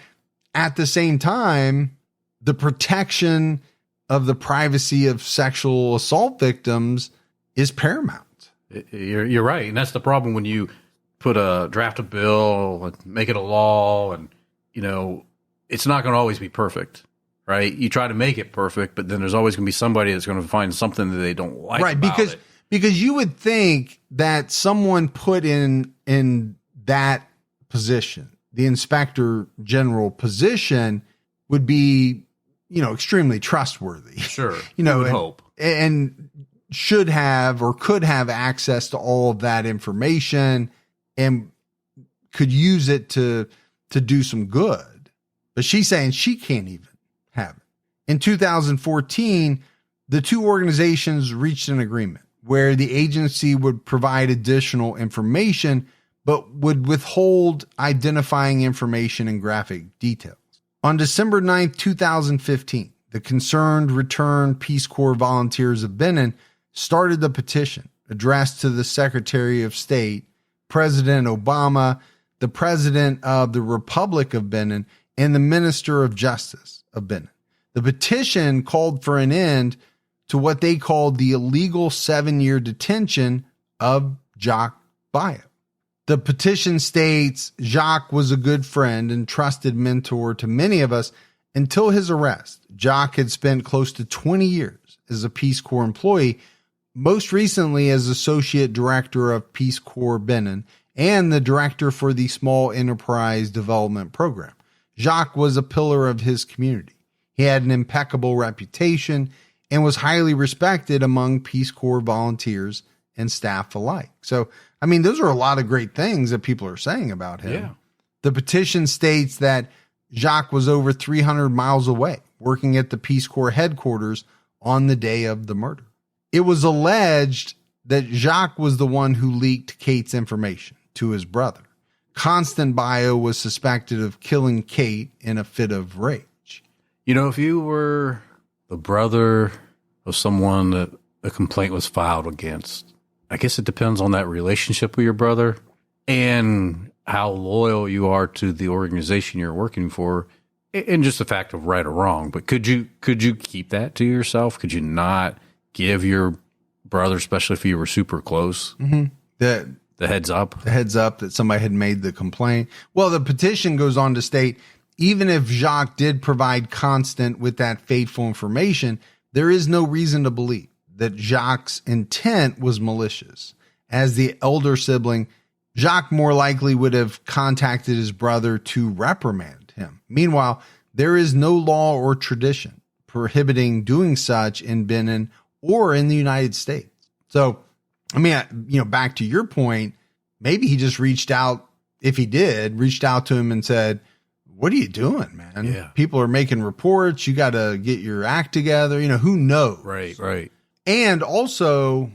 At the same time, the protection of the privacy of sexual assault victims is paramount. You're right. And that's the problem when you draft a bill and make it a law, and, it's not going to always be perfect, right? You try to make it perfect, but then there's always going to be somebody that's going to find something that they don't like. Right. About Because you would think that someone put in that position, the Inspector General position, would be, extremely trustworthy. Sure. You would hope. And should have or could have access to all of that information and could use it to do some good. But she's saying she can't even have it. In 2014, the two organizations reached an agreement where the agency would provide additional information, but would withhold identifying information and graphic details. On December 9th, 2015, the Concerned Returned Peace Corps Volunteers of Benin started the petition addressed to the Secretary of State, President Obama, the President of the Republic of Benin, and the Minister of Justice of Benin. The petition called for an end to what they called the illegal 7-year detention of Jacques Bayo. The petition states Jacques was a good friend and trusted mentor to many of us until his arrest. Jacques had spent close to 20 years as a Peace Corps employee, most recently as Associate Director of Peace Corps Benin and the Director for the Small Enterprise Development Program. Jacques was a pillar of his community. He had an impeccable reputation and was highly respected among Peace Corps volunteers and staff alike. So, those are a lot of great things that people are saying about him. Yeah. The petition states that Jacques was over 300 miles away, working at the Peace Corps headquarters on the day of the murder. It was alleged that Jacques was the one who leaked Kate's information to his brother. Constant Bayo was suspected of killing Kate in a fit of rage. If you were the brother of someone that a complaint was filed against, I guess it depends on that relationship with your brother and how loyal you are to the organization you're working for, and just the fact of right or wrong. But could you keep that to yourself? Could you not give your brother, especially if you were super close, the heads up? The heads up that somebody had made the complaint. Well, the petition goes on to state, even if Jacques did provide Constant with that fateful information, there is no reason to believe that Jacques' intent was malicious. As the elder sibling, Jacques more likely would have contacted his brother to reprimand him. Meanwhile, there is no law or tradition prohibiting doing such in Benin or in the United States. So, back to your point, maybe he just reached out, if he did, reached out to him and said, what are you doing, man? Yeah. People are making reports. You got to get your act together. Who knows? Right. And also,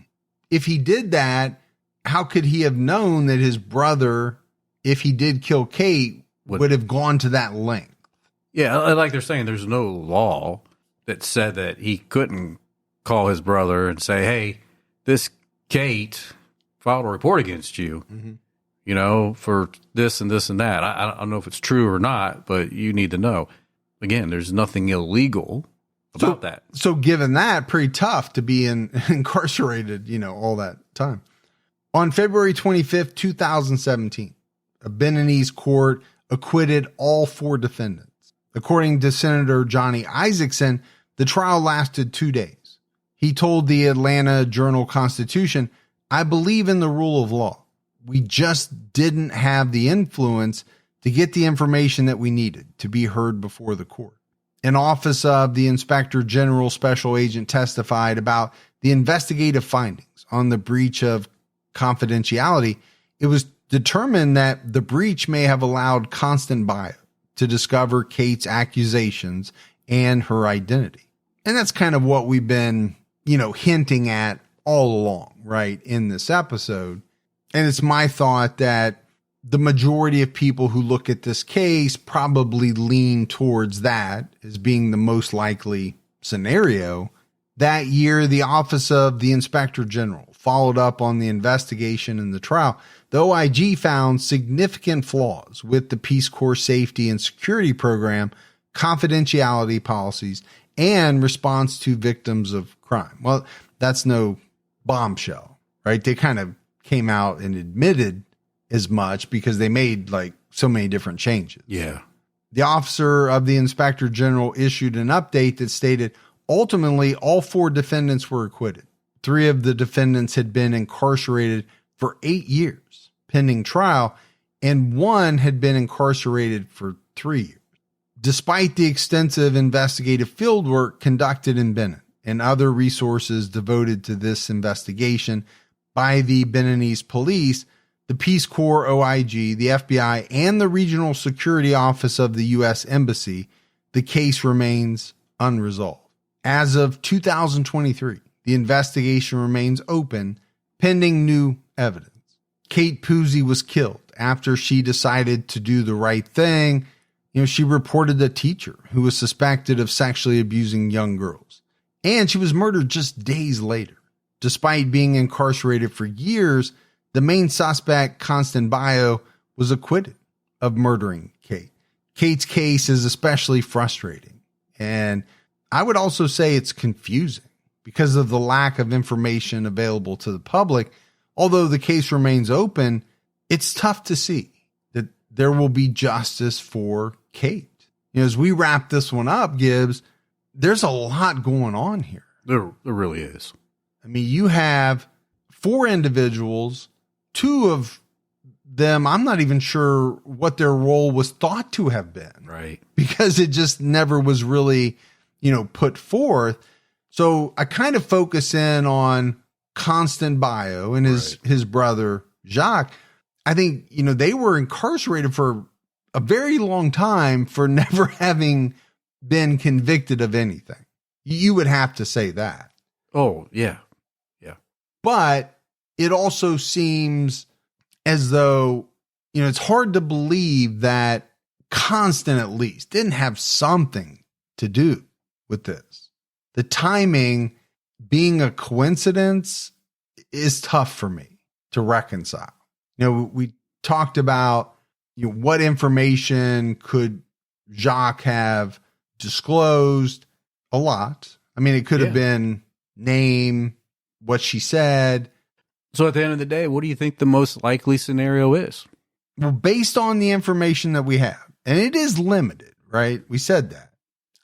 if he did that, how could he have known that his brother, if he did kill Kate, would have gone to that length? Yeah, like they're saying, there's no law that said that he couldn't call his brother and say, hey, this Kate filed a report against you, for this and this and that. I don't know if it's true or not, but you need to know. Again, there's nothing illegal about that. So given that, pretty tough to be incarcerated, all that time. On February 25th, 2017, a Beninese court acquitted all 4 defendants. According to Senator Johnny Isaacson, the trial lasted 2 days. He told the Atlanta Journal-Constitution, "I believe in the rule of law. We just didn't have the influence to get the information that we needed to be heard before the court." An office of the Inspector General Special Agent testified about the investigative findings on the breach of confidentiality. It was determined that the breach may have allowed Constant Bio to discover Kate's accusations and her identity. And that's kind of what we've been, hinting at all along, right, in this episode. And it's my thought that the majority of people who look at this case probably lean towards that as being the most likely scenario. That year, the Office of the Inspector General followed up on the investigation and the trial. The OIG found significant flaws with the Peace Corps safety and security program, confidentiality policies, and response to victims of crime. Well, that's no bombshell, right? They kind of came out and admitted as much because they made so many different changes. Yeah. The officer of the Inspector General issued an update that stated, ultimately, all 4 defendants were acquitted. 3 of the defendants had been incarcerated for 8 years pending trial, and 1 had been incarcerated for 3 years. Despite the extensive investigative fieldwork conducted in Benin and other resources devoted to this investigation by the Beninese police, the Peace Corps, OIG, the FBI, and the Regional Security Office of the U.S. Embassy, the case remains unresolved. As of 2023, the investigation remains open, pending new evidence. Kate Puzey was killed after she decided to do the right thing. She reported a teacher who was suspected of sexually abusing young girls, and she was murdered just days later. Despite being incarcerated for years, the main suspect, Constant Bio, was acquitted of murdering Kate. Kate's case is especially frustrating, and I would also say it's confusing because of the lack of information available to the public. Although the case remains open, it's tough to see that there will be justice for Kate. As we wrap this one up, Gibbs, there's a lot going on here. There really is. I mean, you have 4 individuals, 2 of them, I'm not even sure what their role was thought to have been. Right. Because it just never was really, put forth. So I kind of focus in on Constant Bio and his brother, Jacques. I think, they were incarcerated for a very long time for never having been convicted of anything. You would have to say that. Oh, yeah. Yeah. But it also seems as though, it's hard to believe that Constant at least didn't have something to do with this. The timing being a coincidence is tough for me to reconcile. We talked about what information could Jacques have disclosed. A lot. I mean, it could have been name, what she said. So at the end of the day, what do you think the most likely scenario is? Well, based on the information that we have, and it is limited, right? We said that.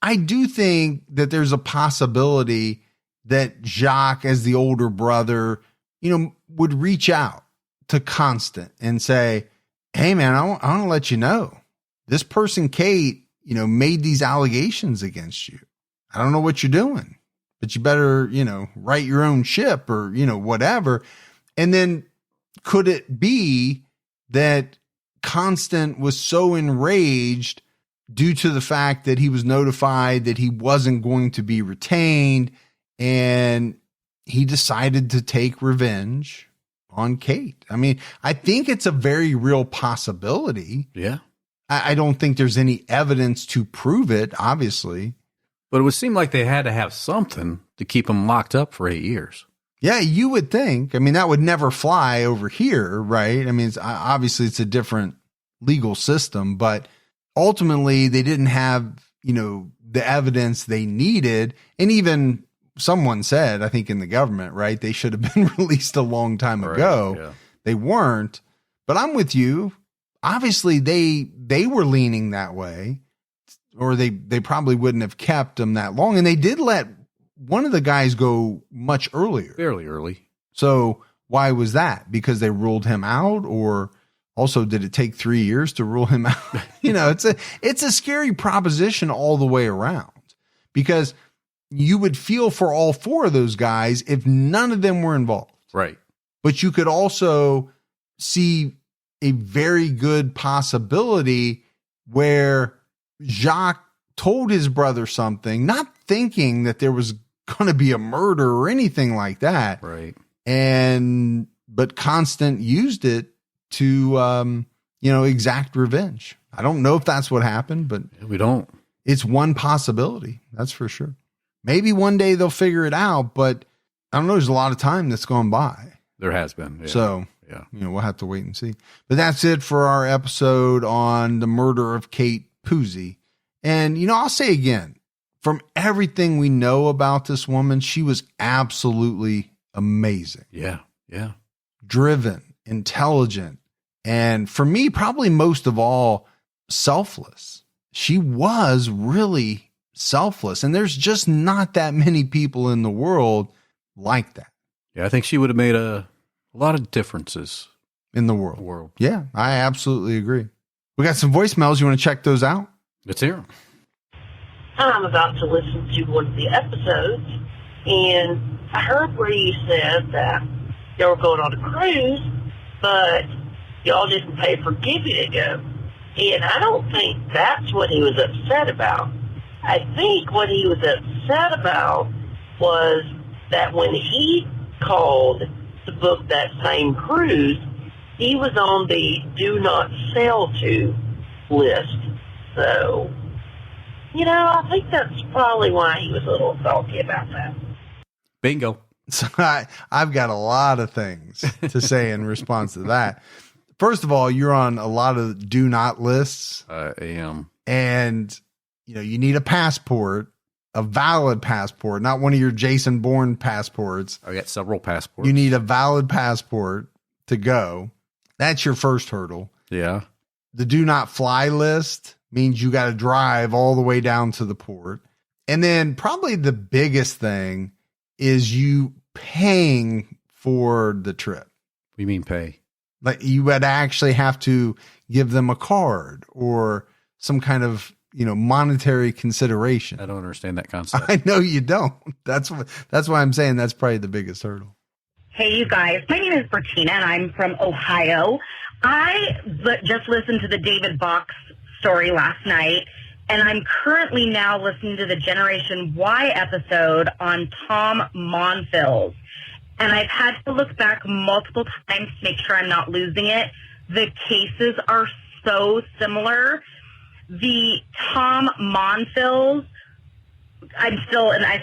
I do think that there's a possibility that Jacques, as the older brother, would reach out to Constant and say, hey, man, I want to let you know this person, Kate, made these allegations against you. I don't know what you're doing, but you better, right your own ship or, whatever. And then could it be that Constant was so enraged due to the fact that he was notified that he wasn't going to be retained and he decided to take revenge on Kate? I mean, I think it's a very real possibility. Yeah. I don't think there's any evidence to prove it, obviously. But it would seem like they had to have something to keep him locked up for 8 years. Yeah, you would think. I mean, that would never fly over here, right? I mean, obviously it's a different legal system, but ultimately they didn't have, the evidence they needed. And even someone said, I think in the government, right, they should have been released a long time ago. Yeah. They weren't. But I'm with you. Obviously, they were leaning that way, or they probably wouldn't have kept them that long. And they did let one of the guys go much earlier. Fairly early. So why was that? Because they ruled him out, or also did it take 3 years to rule him out? It's a scary proposition all the way around, because you would feel for all four of those guys if none of them were involved. Right. But you could also see a very good possibility where Jacques told his brother something, not thinking that there was going to be a murder or anything like that. Right. But Constant used it to, exact revenge. I don't know if that's what happened, but we don't. It's one possibility. That's for sure. Maybe one day they'll figure it out, but I don't know. There's a lot of time that's gone by. There has been. Yeah. So, yeah, we'll have to wait and see. But that's it for our episode on the murder of Kate Puzey. And, I'll say again, from everything we know about this woman, she was absolutely amazing. Yeah. Yeah. Driven, intelligent, and for me, probably most of all, selfless. She was really selfless. And there's just not that many people in the world like that. Yeah, I think she would have made a lot of differences in the world. Yeah, I absolutely agree. We got some voicemails. You want to check those out? Let's hear them. I'm about to listen to one of the episodes, and I heard where you said that y'all were going on a cruise, but y'all didn't pay for Gibby to go. And I don't think that's what he was upset about. I think what he was upset about was that when he called to book that same cruise, he was on the do not sail to list. So, I think that's probably why he was a little salty about that. Bingo. So I've got a lot of things to say in response to that. First of all, you're on a lot of do not lists. I am. And, you need a passport, a valid passport, not one of your Jason Bourne passports. I got several passports. You need a valid passport to go. That's your first hurdle. Yeah. The do not fly list means you got to drive all the way down to the port. And then probably the biggest thing is you paying for the trip. What do you mean pay? Like you would actually have to give them a card or some kind of, monetary consideration. I don't understand that concept. I know you don't. That's why I'm saying that's probably the biggest hurdle. Hey, you guys. My name is Bertina, and I'm from Ohio. I just listened to the David Box story last night, and I'm currently now listening to the Generation Y episode on Tom Monfils. And I've had to look back multiple times to make sure I'm not losing it. The cases are so similar. The Tom Monfils, I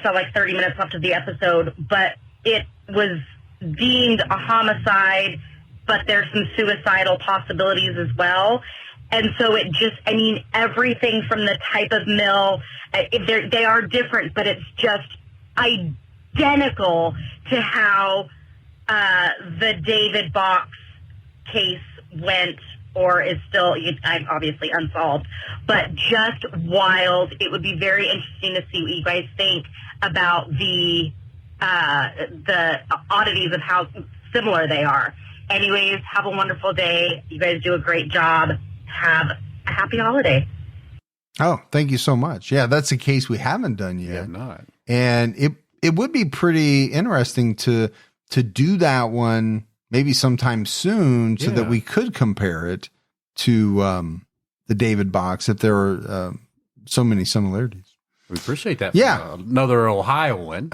saw like 30 minutes left of the episode, but it was deemed a homicide, but there's some suicidal possibilities as well. And so everything from the type of mill, they are different, but it's just identical to how the David Box case went, or is still obviously unsolved, but just wild. It would be very interesting to see what you guys think about the oddities of how similar they are. Anyways, have a wonderful day. You guys do a great job. Have a happy holiday. Oh, thank you so much. Yeah, that's a case we haven't done yet. We have not. And it would be pretty interesting to do that one maybe sometime soon so that we could compare it to the David Box if there are so many similarities. We appreciate that. Yeah. Another Ohioan.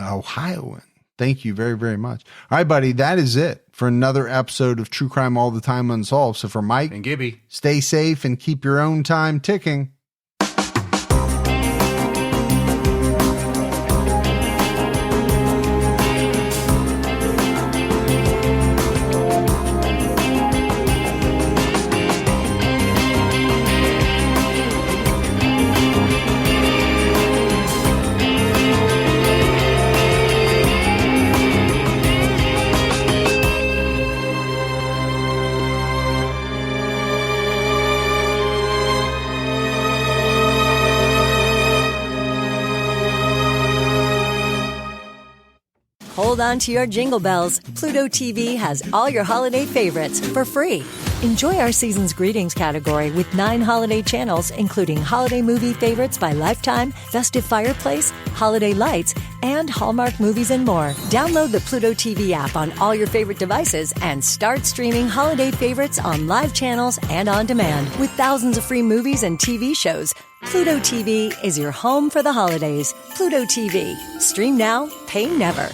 Thank you very, very much. All right, buddy, that is it for another episode of True Crime All the Time Unsolved. So for Mike and Gibby, stay safe and keep your own time ticking. hold on to your jingle bells. Pluto TV has all your holiday favorites for free. Enjoy our season's greetings category with 9 holiday channels, including holiday movie favorites by Lifetime, Festive Fireplace, Holiday Lights, and Hallmark movies and more. Download the Pluto TV app on all your favorite devices and start streaming holiday favorites on live channels and on demand. With thousands of free movies and TV shows, Pluto TV is your home for the holidays. Pluto TV. Stream now, pay never.